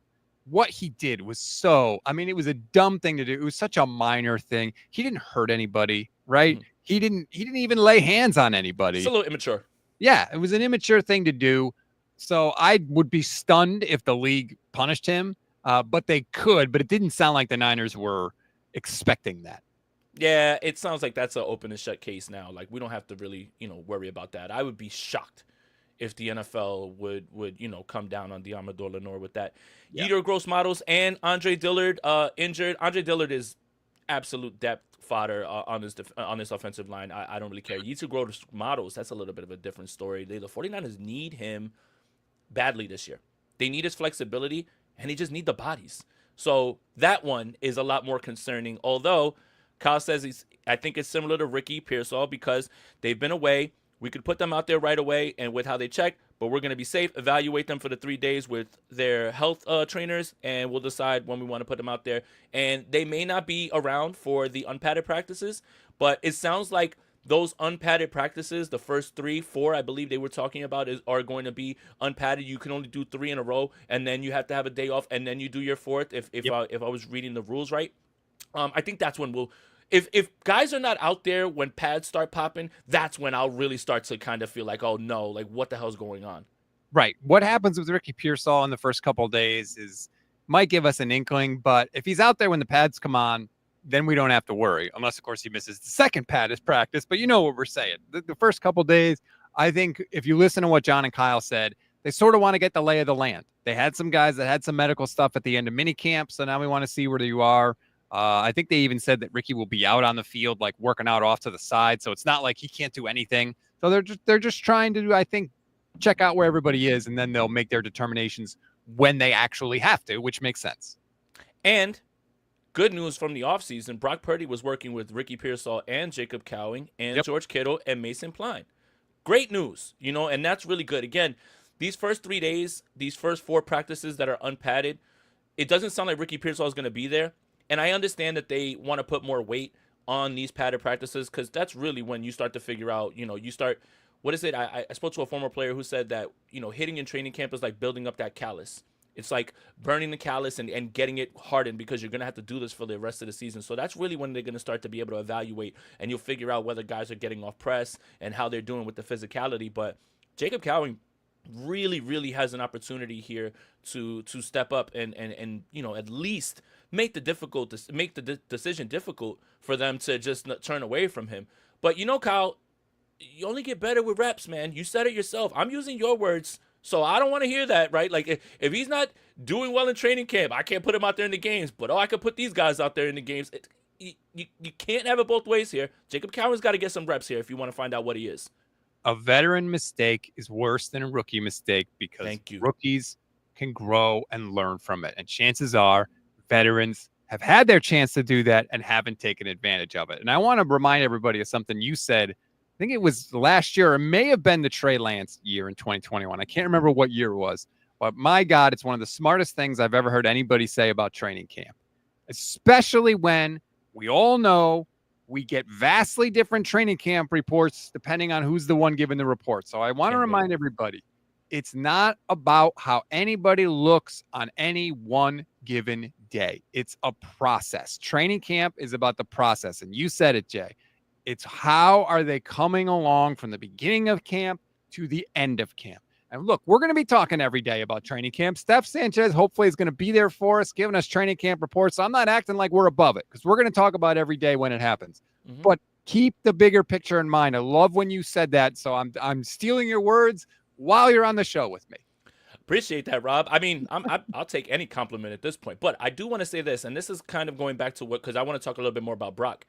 what he did was it was a dumb thing to do. It was such a minor thing. He didn't hurt anybody, right? He didn't even lay hands on anybody. It's a little immature. Yeah, it was an immature thing to do. So I would be stunned if the league punished him, but they could. But it didn't sound like the Niners were expecting that. Yeah, it sounds like that's an open and shut case now. Like we don't have to really, worry about that. I would be shocked if the NFL would come down on Diamador Lenore with that. Yeah. Yetur Gross-Matos and Andre Dillard injured. Andre Dillard is absolute depth fodder on this offensive line. I don't really care. Yetur Gross-Matos, that's a little bit of a different story. The 49ers need him badly this year. They need his flexibility, and they just need the bodies. So that one is a lot more concerning, although Kyle says I think it's similar to Ricky Pearsall because they've been away. We could put them out there right away and with how they check, but we're going to be safe, evaluate them for the 3 days with their health trainers, and we'll decide when we want to put them out there. And they may not be around for the unpadded practices, but it sounds like those unpadded practices, the first 3, 4, I believe they were talking about, are going to be unpadded. You can only do 3 in a row, and then you have to have a day off, and then you do your 4th, if I was reading the rules right. I think that's when we'll... If guys are not out there when pads start popping, that's when I'll really start to kind of feel like, oh no, like what the hell's going on? Right. What happens with Ricky Pearsall in the first couple of days might give us an inkling, but if he's out there when the pads come on, then we don't have to worry, unless of course he misses the second padded practice. But you know what we're saying. The first couple of days, I think if you listen to what John and Kyle said, they sort of want to get the lay of the land. They had some guys that had some medical stuff at the end of minicamp, so now we want to see where you are. I think they even said that Ricky will be out on the field, like working out off to the side. So it's not like he can't do anything. So they're just trying to, I think, check out where everybody is, and then they'll make their determinations when they actually have to, which makes sense. And good news from the offseason, Brock Purdy was working with Ricky Pearsall and Jacob Cowing and George Kittle and Mason Pline. Great news, and that's really good. Again, these first 3 days, these first 4 practices that are unpadded, it doesn't sound like Ricky Pearsall is going to be there. And I understand that they want to put more weight on these padded practices because that's really when you start to figure out, what is it? I spoke to a former player who said that, hitting in training camp is like building up that callus. It's like burning the callus and getting it hardened because you're going to have to do this for the rest of the season. So that's really when they're going to start to be able to evaluate, and you'll figure out whether guys are getting off press and how they're doing with the physicality. But Jacob Cowing really, really has an opportunity here to step up and at least make the decision difficult for them to just turn away from him. But Kyle, you only get better with reps, man. You said it yourself. I'm using your words, so I don't want to hear that, right? Like if he's not doing well in training camp, I can't put him out there in the games. But I can put these guys out there in the games. You can't have it both ways here. Jacob Cowing's got to get some reps here if you want to find out what he is. A veteran mistake is worse than a rookie mistake because rookies can grow and learn from it. And chances are veterans have had their chance to do that and haven't taken advantage of it. And I want to remind everybody of something you said. I think it was last year. It may have been the Trey Lance year in 2021. I can't remember what year it was. But my God, it's one of the smartest things I've ever heard anybody say about training camp, especially when we all know we get vastly different training camp reports depending on who's the one giving the report. So I want to remind everybody, it's not about how anybody looks on any one given day. It's a process. Training camp is about the process. And you said it, Jay. It's how are they coming along from the beginning of camp to the end of camp. And look, we're going to be talking every day about training camp. Steph Sanchez hopefully is going to be there for us, giving us training camp reports. So I'm not acting like we're above it because we're going to talk about every day when it happens. Mm-hmm. But keep the bigger picture in mind. I love when you said that. So I'm stealing your words while you're on the show with me. Appreciate that, Rob. I mean, I'll take any compliment at this point. But I do want to say this, and this is kind of going back to because I want to talk a little bit more about Brock.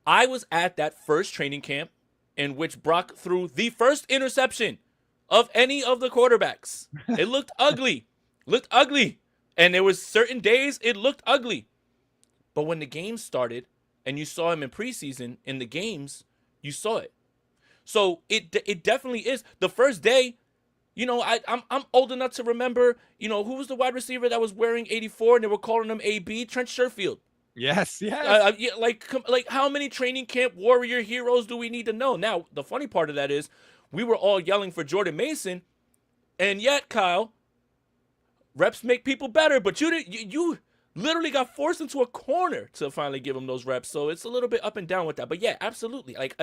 I was at that first training camp in which Brock threw the first interception of any of the quarterbacks. It looked ugly. And there was certain days it looked ugly. But when the game started and you saw him in preseason in the games, you saw it. So it definitely is. The first day, I'm old enough to remember, who was the wide receiver that was wearing 84 and they were calling him AB? Trent Sherfield. Yes. Like how many training camp warrior heroes do we need to know? Now, the funny part of that is we were all yelling for Jordan Mason, and yet, Kyle, reps make people better, but you literally got forced into a corner to finally give him those reps. So it's a little bit up and down with that. But yeah, absolutely. Like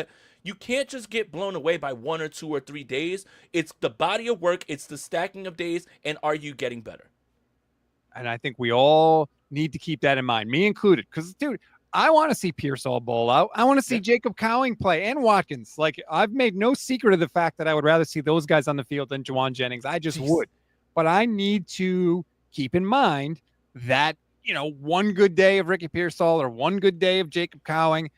you can't just get blown away by 1 or 2 or 3 days. It's the body of work. It's the stacking of days. And are you getting better? And I think we all need to keep that in mind, me included. Because, dude, I want to see Pearsall bowl out. I want to see Jacob Cowing play and Watkins. Like, I've made no secret of the fact that I would rather see those guys on the field than Juwan Jennings. I just would. But I need to keep in mind that, one good day of Ricky Pearsall or one good day of Jacob Cowing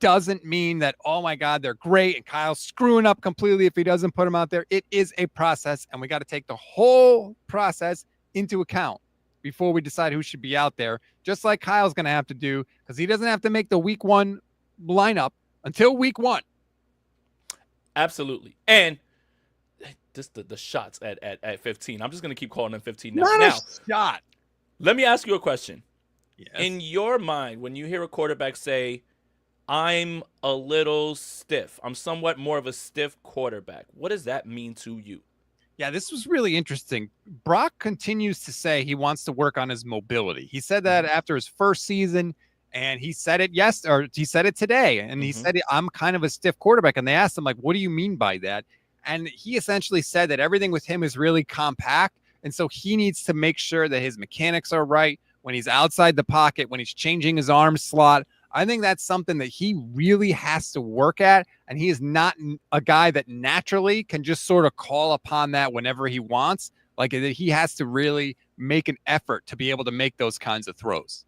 doesn't mean that, oh, my God, they're great and Kyle's screwing up completely if he doesn't put them out there. It is a process, and we got to take the whole process into account before we decide who should be out there, just like Kyle's going to have to do, because he doesn't have to make the week 1 lineup until week 1. Absolutely. And just the shots at 15. I'm just going to keep calling them 15 now. Not a shot. Let me ask you a question. Yes. In your mind, when you hear a quarterback say, I'm a little stiff, I'm somewhat more of a stiff quarterback, what does that mean to you? Yeah, this was really interesting. Brock continues to say he wants to work on his mobility. He said that after his first season, and he said it he said it today. And he said, I'm kind of a stiff quarterback. And they asked him, like, what do you mean by that? And he essentially said that everything with him is really compact. And so he needs to make sure that his mechanics are right when he's outside the pocket, when he's changing his arm slot. I think that's something that he really has to work at. And he is not a guy that naturally can just sort of call upon that whenever he wants. Like, he has to really make an effort to be able to make those kinds of throws.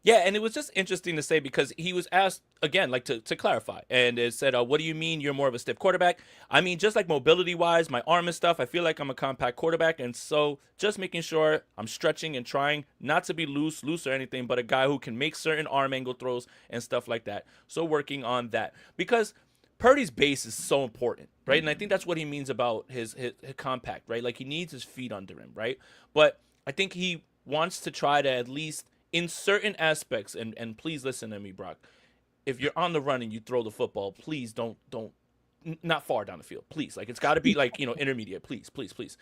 Yeah, and it was just interesting to say because he was asked, again, like to clarify, and it said, what do you mean you're more of a stiff quarterback? I mean, just like mobility-wise, my arm and stuff, I feel like I'm a compact quarterback, and so just making sure I'm stretching and trying not to be loose or anything, but a guy who can make certain arm angle throws and stuff like that. So working on that. Because Purdy's base is so important, right? And I think that's what he means about his compact, right? Like, he needs his feet under him, right? But I think he wants to try to at least in certain aspects, and please listen to me, Brock. If you're on the run and you throw the football, please don't not far down the field, please. Like it's got to be like intermediate, please, please, please.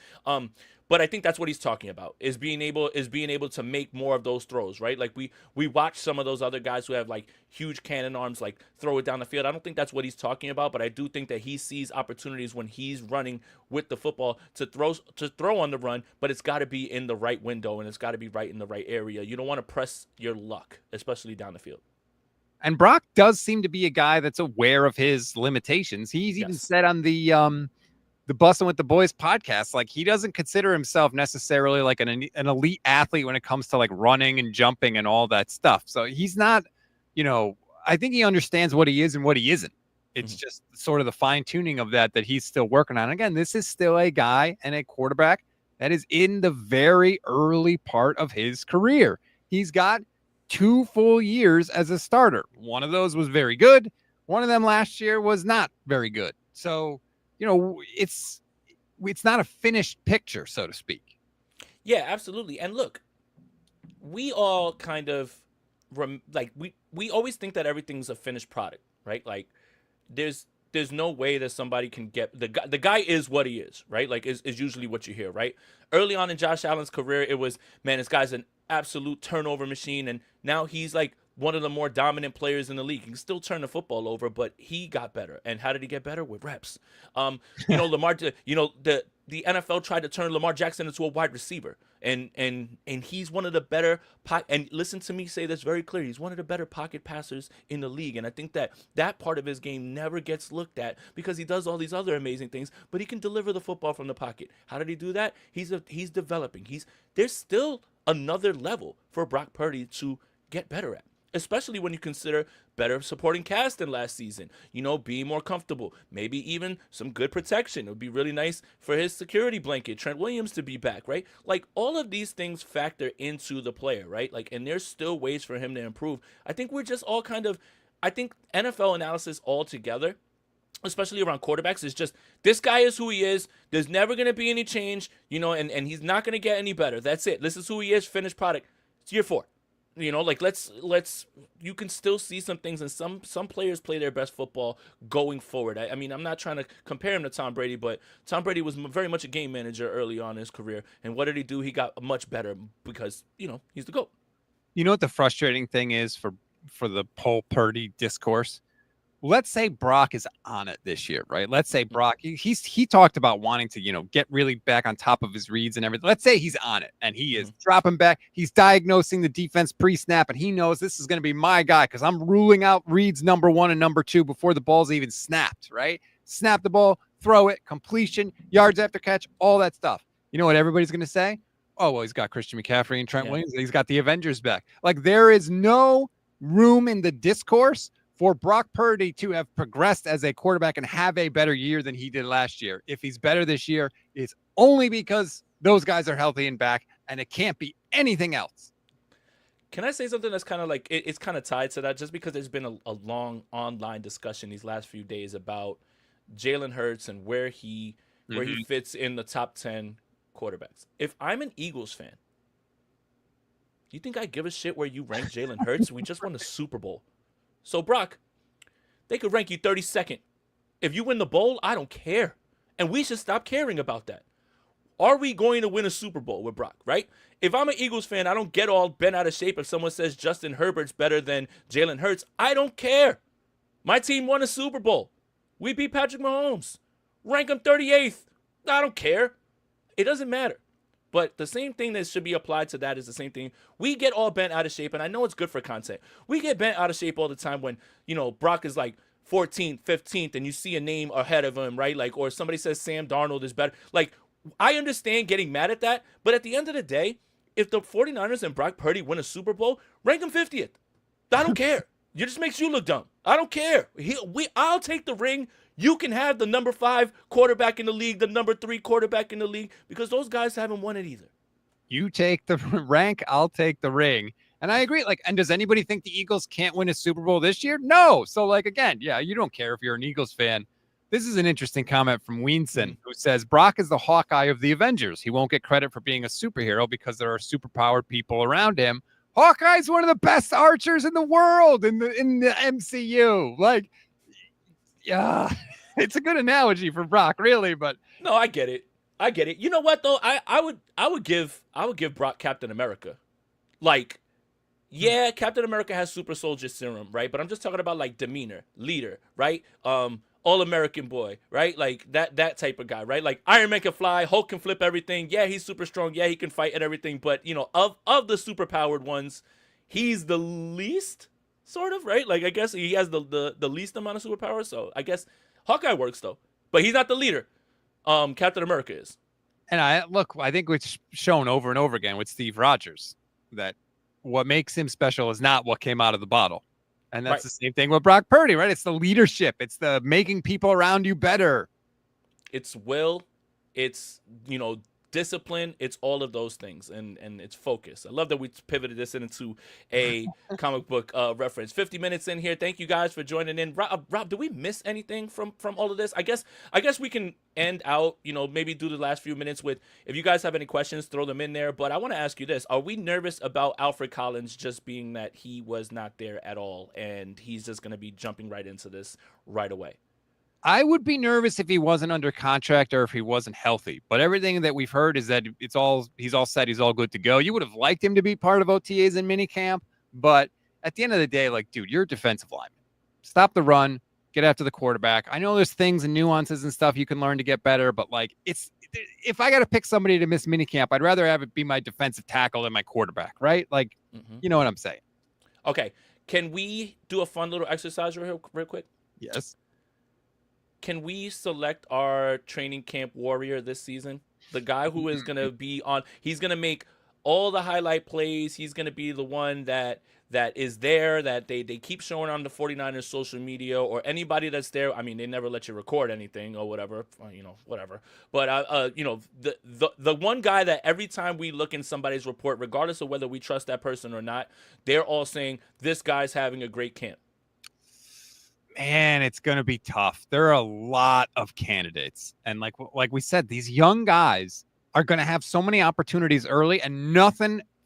But I think that's what he's talking about is being able to make more of those throws, right? Like we watch some of those other guys who have like huge cannon arms, like throw it down the field. I don't think that's what he's talking about, but I do think that he sees opportunities when he's running with the football to throw on the run, but it's got to be in the right window and it's got to be right in the right area. You don't want to press your luck, especially down the field. And Brock does seem to be a guy that's aware of his limitations. He's even said on the Bussin' with the Boys podcast, like he doesn't consider himself necessarily like an elite athlete when it comes to like running and jumping and all that stuff. So he's not, I think he understands what he is and what he isn't. It's just sort of the fine tuning of that he's still working on. Again, this is still a guy and a quarterback that is in the very early part of his career. He's got 2 full years as a starter. One of those was very good. One of them last year was not very good. So, it's not a finished picture, so to speak. Yeah, absolutely. And look, we all kind of we always think that everything's a finished product, right? Like there's no way that somebody can get the guy is what he is, right? Like is usually what you hear, right? Early on in Josh Allen's career, it was, man, this guy's an absolute turnover machine, and now he's like one of the more dominant players in the league. He can still turn the football over, but he got better. And how did he get better? With reps. Lamar, the NFL tried to turn Lamar Jackson into a wide receiver. And he's one of the better and listen to me say this very clear. He's one of the better pocket passers in the league. And I think that part of his game never gets looked at because he does all these other amazing things, but he can deliver the football from the pocket. How did he do that? He's developing. There's still another level for Brock Purdy to get better at, especially when you consider better supporting cast than last season, being more comfortable, maybe even some good protection. It would be really nice for his security blanket, Trent Williams, to be back, right? Like all of these things factor into the player, right? Like, and there's still ways for him to improve. I think we're just all I think NFL analysis altogether, especially around quarterbacks, is just this guy is who he is. There's never going to be any change, and he's not going to get any better. That's it. This is who he is, finished product. It's year 4. Let's you can still see some things, and some players play their best football going forward. I mean, I'm not trying to compare him to Tom Brady, but Tom Brady was very much a game manager early on in his career. And what did he do? He got much better because, he's the GOAT. You know what the frustrating thing is for the whole Purdy discourse? Let's say Brock is on it this year, right? Let's say Brock, he talked about wanting to, get really back on top of his reads and everything. Let's say he's on it and he is dropping back. He's diagnosing the defense pre-snap and he knows this is going to be my guy because I'm ruling out reads number 1 and number 2 before the ball's even snapped, right? Snap the ball, throw it, completion, yards after catch, all that stuff. You know what everybody's going to say? Oh, well, he's got Christian McCaffrey and Trent Williams. He's got the Avengers back. Like there is no room in the discourse for Brock Purdy to have progressed as a quarterback and have a better year than he did last year. If he's better this year, it's only because those guys are healthy and back, and it can't be anything else. Can I say something that's kind of like, it's kind of tied to that, just because there's been a long online discussion these last few days about Jalen Hurts and where he fits in the top 10 quarterbacks. If I'm an Eagles fan, you think I give a shit where you rank Jalen Hurts? We just won the Super Bowl. So, Brock, they could rank you 32nd. If you win the bowl, I don't care. And we should stop caring about that. Are we going to win a Super Bowl with Brock, right? If I'm an Eagles fan, I don't get all bent out of shape if someone says Justin Herbert's better than Jalen Hurts. I don't care. My team won a Super Bowl. We beat Patrick Mahomes. Rank him 38th. I don't care. It doesn't matter. But the same thing that should be applied to that is the same thing. We get all bent out of shape, and I know it's good for content. We get bent out of shape all the time when, Brock is like 14th, 15th, and you see a name ahead of him, right? Like, or somebody says Sam Darnold is better. Like, I understand getting mad at that, but at the end of the day, if the 49ers and Brock Purdy win a Super Bowl, rank him 50th. I don't care. It just makes you look dumb. I don't care. I'll take the ring. You can have the number 5 quarterback in the league, the number 3 quarterback in the league, because those guys haven't won it either. You take the rank, I'll take the ring. And I agree. Like, and does anybody think the Eagles can't win a Super Bowl this year? No. So, like, again, yeah, you don't care if you're an Eagles fan. This is an interesting comment from Weenson, who says Brock is the Hawkeye of the Avengers. He won't get credit for being a superhero because there are superpowered people around him. Hawkeye's one of the best archers in the world in the MCU. Like, yeah. It's a good analogy for Brock, really, but No, I get it. I get it. You know what though? I would give Brock Captain America. Like, yeah, Captain America has super soldier serum, right? But I'm just talking about like demeanor, leader, right? All American boy, right? Like that type of guy, right? Like Iron Man can fly, Hulk can flip everything. Yeah, he's super strong. Yeah, he can fight and everything. But you know, of the super powered ones, he's the least sort of, right? Like I guess he has the least amount of superpowers. So I guess Hawkeye works though, but he's not the leader. Captain America is. and I think it's shown over and over again with Steve Rogers that what makes him special is not what came out of the bottle. And that's Right. the same thing with Brock Purdy, right? It's the leadership. It's the making people around you better. It's will, it's discipline, it's all of those things, and it's focus. I love that we pivoted this into a comic book reference. 50 minutes in here. Thank you guys for joining in. Rob, did we miss anything from all of this? I guess we can end out, maybe do the last few minutes with, if you guys have any questions, throw them in there. But I want to ask you this: are we nervous about Alfred Collins just being that he was not there at all and he's just going to be jumping right into this right away? I would be nervous if he wasn't under contract or if he wasn't healthy. But everything that we've heard is that he's all set. He's all good to go. You would have liked him to be part of OTAs and minicamp, but at the end of the day, like, dude, you're a defensive lineman. Stop the run. Get after the quarterback. I know there's things and nuances and stuff you can learn to get better, but like, if I got to pick somebody to miss minicamp, I'd rather have it be my defensive tackle than my quarterback, right? Like, You know what I'm saying? Okay. Can we do a fun little exercise real quick? Yes. Can we select our training camp warrior this season? The guy who is going to be on, he's going to make all the highlight plays. He's going to be the one that is there, that they keep showing on the 49ers social media, or anybody that's there. I mean, they never let you record anything or whatever, whatever. But, the one guy that every time we look in somebody's report, regardless of whether we trust that person or not, they're all saying, this guy's having a great camp. Man, it's going to be tough. There are a lot of candidates. And like we said, these young guys are going to have so many opportunities early, and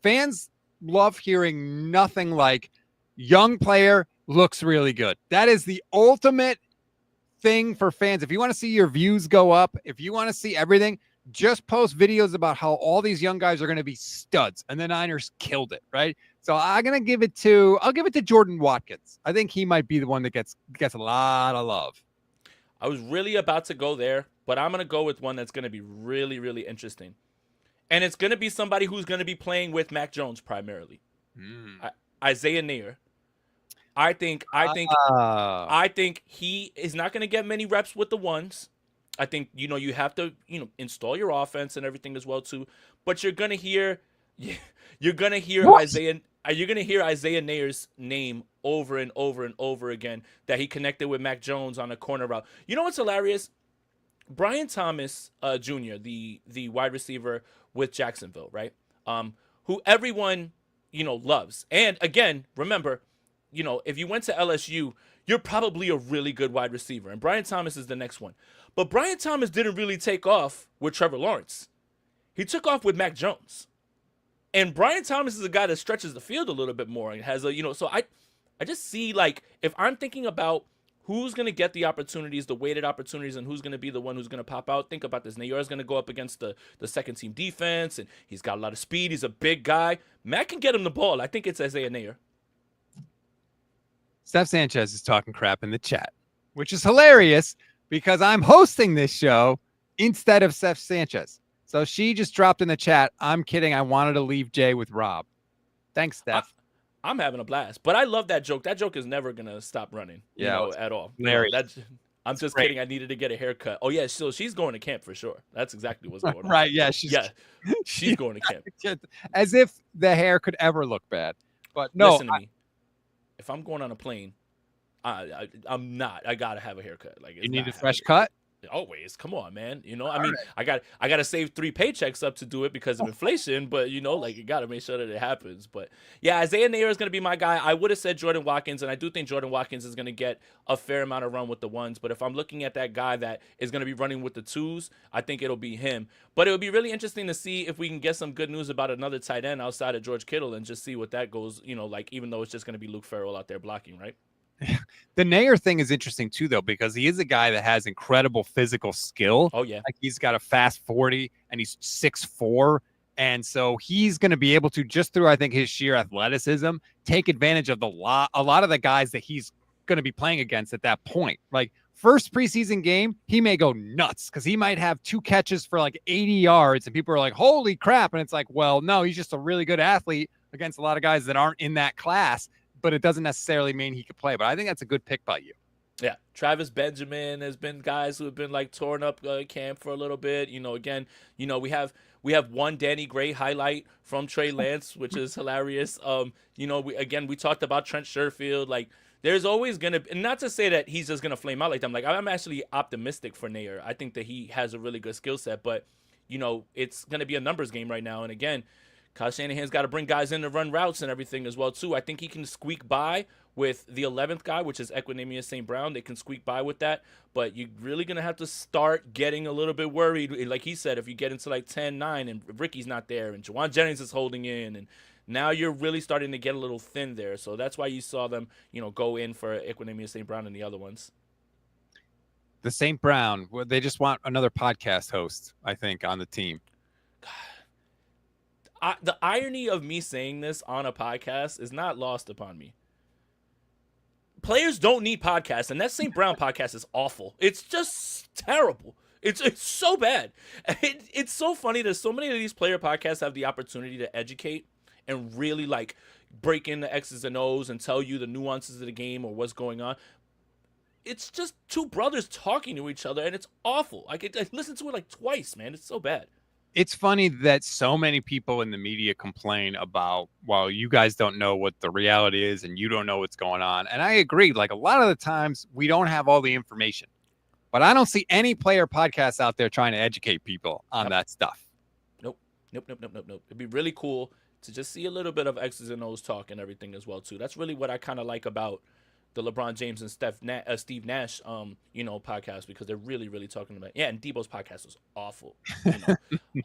fans love hearing nothing like young player looks really good. That is the ultimate thing for fans. If you want to see your views go up, if you want to see everything, just post videos about how all these young guys are going to be studs, and the Niners killed it, right? So I'll give it to Jordan Watkins. I think he might be the one that gets a lot of love. I was really about to go there, but I'm going to go with one that's going to be really, really interesting. And it's going to be somebody who's going to be playing with Mac Jones primarily. Isaiah Neyor. I think he is not going to get many reps with the ones. I think, you have to, install your offense and everything as well too. But you're going to hear Isaiah Neyor's name over and over and over again, that he connected with Mac Jones on a corner route. You know what's hilarious? Brian Thomas Jr., the wide receiver with Jacksonville, right? Who everyone, loves. And again, remember, if you went to LSU, you're probably a really good wide receiver. And Brian Thomas is the next one. But Brian Thomas didn't really take off with Trevor Lawrence. He took off with Mac Jones. And Brian Thomas is a guy that stretches the field a little bit more and has so I just see, like, if I'm thinking about who's going to get the opportunities, the weighted opportunities, and who's going to be the one who's going to pop out, think about this. Neyor's going to go up against the second team defense, and he's got a lot of speed. He's a big guy. Mac can get him the ball. I think it's Isaiah Neyor. Steph Sanchez is talking crap in the chat, which is hilarious because I'm hosting this show instead of Steph Sanchez. So she just dropped in the chat, I'm kidding, I wanted to leave Jay with Rob. Thanks, Steph. I'm having a blast. But I love that joke. That joke is never going to stop running, at all. I'm just kidding. I needed to get a haircut. Oh, yeah, so she's going to camp for sure. That's exactly what's going on. Right, yeah. She's going to camp. As if the hair could ever look bad. But no. Listen to me. If I'm going on a plane, I'm not. I got to have a haircut. Like, you need a fresh cut? Always. Come on, man. I got to save 3 paychecks up to do it because of inflation, but you got to make sure that it happens. But yeah, Isaiah Neyor is going to be my guy. I would have said Jordan Watkins, and I do think Jordan Watkins is going to get a fair amount of run with the ones. But if I'm looking at that guy that is going to be running with the twos, I think it'll be him. But it would be really interesting to see if we can get some good news about another tight end outside of George Kittle and just see what that goes, even though it's just going to be Luke Farrell out there blocking, right? The Nair thing is interesting too, though, because he is a guy that has incredible physical skill. Oh yeah. Like he's got a fast 40 and he's 6'4". And so he's going to be able to, just through, I think, his sheer athleticism, take advantage of a lot of the guys that he's going to be playing against at that point. Like first preseason game, he may go nuts because he might have 2 catches for like 80 yards. And people are like, holy crap. And it's like, well, no, he's just a really good athlete against a lot of guys that aren't in that class. But it doesn't necessarily mean he could play. But I think that's a good pick by you. Yeah, Travis Benjamin has been guys who have been like torn up camp for a little bit. Again, we have one Danny Gray highlight from Trey Lance, which is hilarious. We talked about Trent Sherfield. Like, there's always gonna, and not to say that he's just gonna flame out like them. Like, I'm actually optimistic for Nair. I think that he has a really good skill set, but it's gonna be a numbers game right now. And again, Kyle Shanahan's got to bring guys in to run routes and everything as well, too. I think he can squeak by with the 11th guy, which is Equanimeous St. Brown. They can squeak by with that, but you're really going to have to start getting a little bit worried. Like he said, if you get into like 10-9 and Ricky's not there and Jawan Jennings is holding in, and now you're really starting to get a little thin there. So that's why you saw them, go in for Equanimeous St. Brown and the other ones. The St. Brown, they just want another podcast host, I think, on the team. The irony of me saying this on a podcast is not lost upon me. Players don't need podcasts, and that St. Brown podcast is awful. It's just terrible. It's so bad. It's so funny that so many of these player podcasts have the opportunity to educate and really like break in the X's and O's and tell you the nuances of the game or what's going on. It's just two brothers talking to each other, and it's awful. I listened to it like twice, man. It's so bad. It's funny that so many people in the media complain about, well, you guys don't know what the reality is and you don't know what's going on. And I agree. Like a lot of the times we don't have all the information, but I don't see any player podcasts out there trying to educate people on that stuff. Nope. It'd be really cool to just see a little bit of X's and O's talk and everything as well, too. That's really what I kind of like about the LeBron James and Steve Nash, podcast, because they're really, really talking about it. Yeah, and Debo's podcast was awful.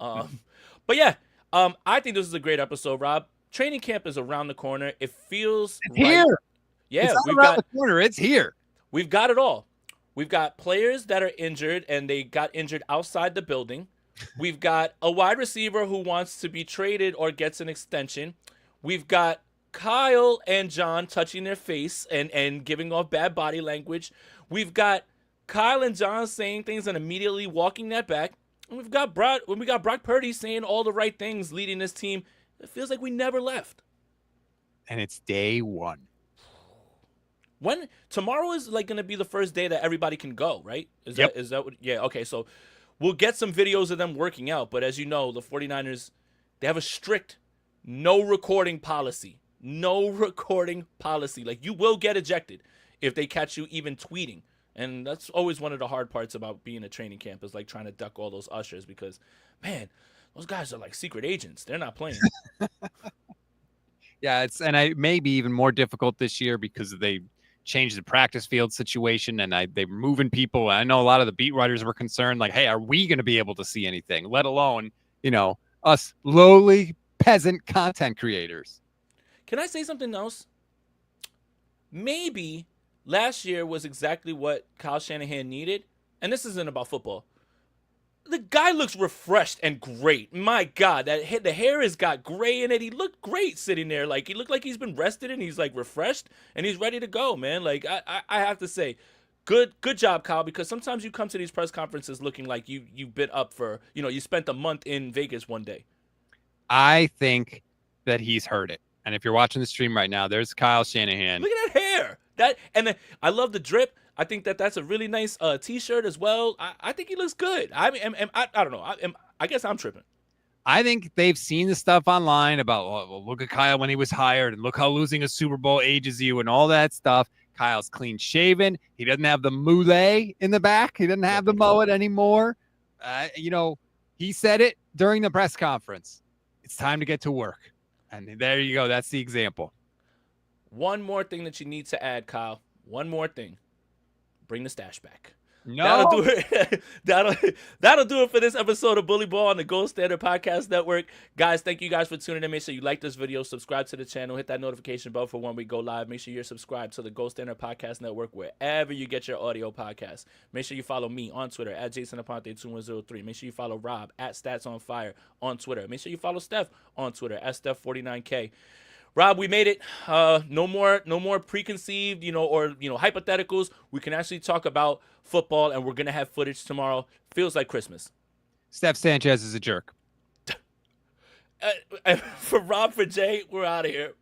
But yeah, I think this is a great episode, Rob. Training camp is around the corner. It feels here. Yeah, it's around the corner. It's here. We've got it all. We've got players that are injured, and they got injured outside the building. We've got a wide receiver who wants to be traded or gets an extension. We've got Kyle and John touching their face and giving off bad body language. We've got Kyle and John saying things and immediately walking that back. And we got Brock Purdy saying all the right things, leading this team. It feels like we never left. And it's day one. Tomorrow is like going to be the first day that everybody can go, right? Is that what? Yeah. Okay. So we'll get some videos of them working out. But as you know, the 49ers, they have a strict no recording policy. No recording policy. Like, you will get ejected if they catch you even tweeting. And that's always one of the hard parts about being a training camp, is like trying to duck all those ushers, because, man, those guys are like secret agents. They're not playing. Yeah, it may be even more difficult this year because they changed the practice field situation and they're moving people. I know a lot of the beat writers were concerned, like, hey, are we going to be able to see anything, let alone, us lowly peasant content creators? Can I say something else? Maybe last year was exactly what Kyle Shanahan needed, and this isn't about football. The guy looks refreshed and great. My God, the hair has got gray in it. He looked great sitting there. Like, he looked like he's been rested and he's like refreshed and he's ready to go, man. Like, I have to say, good job, Kyle, because sometimes you come to these press conferences looking like you've been up for, you spent a month in Vegas one day. I think that he's heard it. And if you're watching the stream right now, there's Kyle Shanahan. Look at that hair. I love the drip. I think that's a really nice T-shirt as well. I think he looks good. I mean, I don't know. I guess I'm tripping. I think they've seen the stuff online about, well, look at Kyle when he was hired, and look how losing a Super Bowl ages you and all that stuff. Kyle's clean shaven. He doesn't have the mullet in the back. He doesn't have the mullet anymore. He said it during the press conference. It's time to get to work. And there you go. That's the example. One more thing that you need to add, Kyle. One more thing. Bring the stash back. No. That'll do it. That'll do it for this episode of Bully Ball on the Gold Standard Podcast Network. Guys, thank you guys for tuning in. Make sure you like this video, subscribe to the channel, hit that notification bell for when we go live. Make sure you're subscribed to the Gold Standard Podcast Network wherever you get your audio podcasts. Make sure you follow me on Twitter at JasonAponte2103. Make sure you follow Rob at StatsOnFire on Twitter. Make sure you follow Steph on Twitter at Steph49K. Rob, we made it. No more preconceived, or hypotheticals. We can actually talk about football, and we're gonna have footage tomorrow. Feels like Christmas. Steph Sanchez is a jerk. For Rob, for Jay, we're out of here.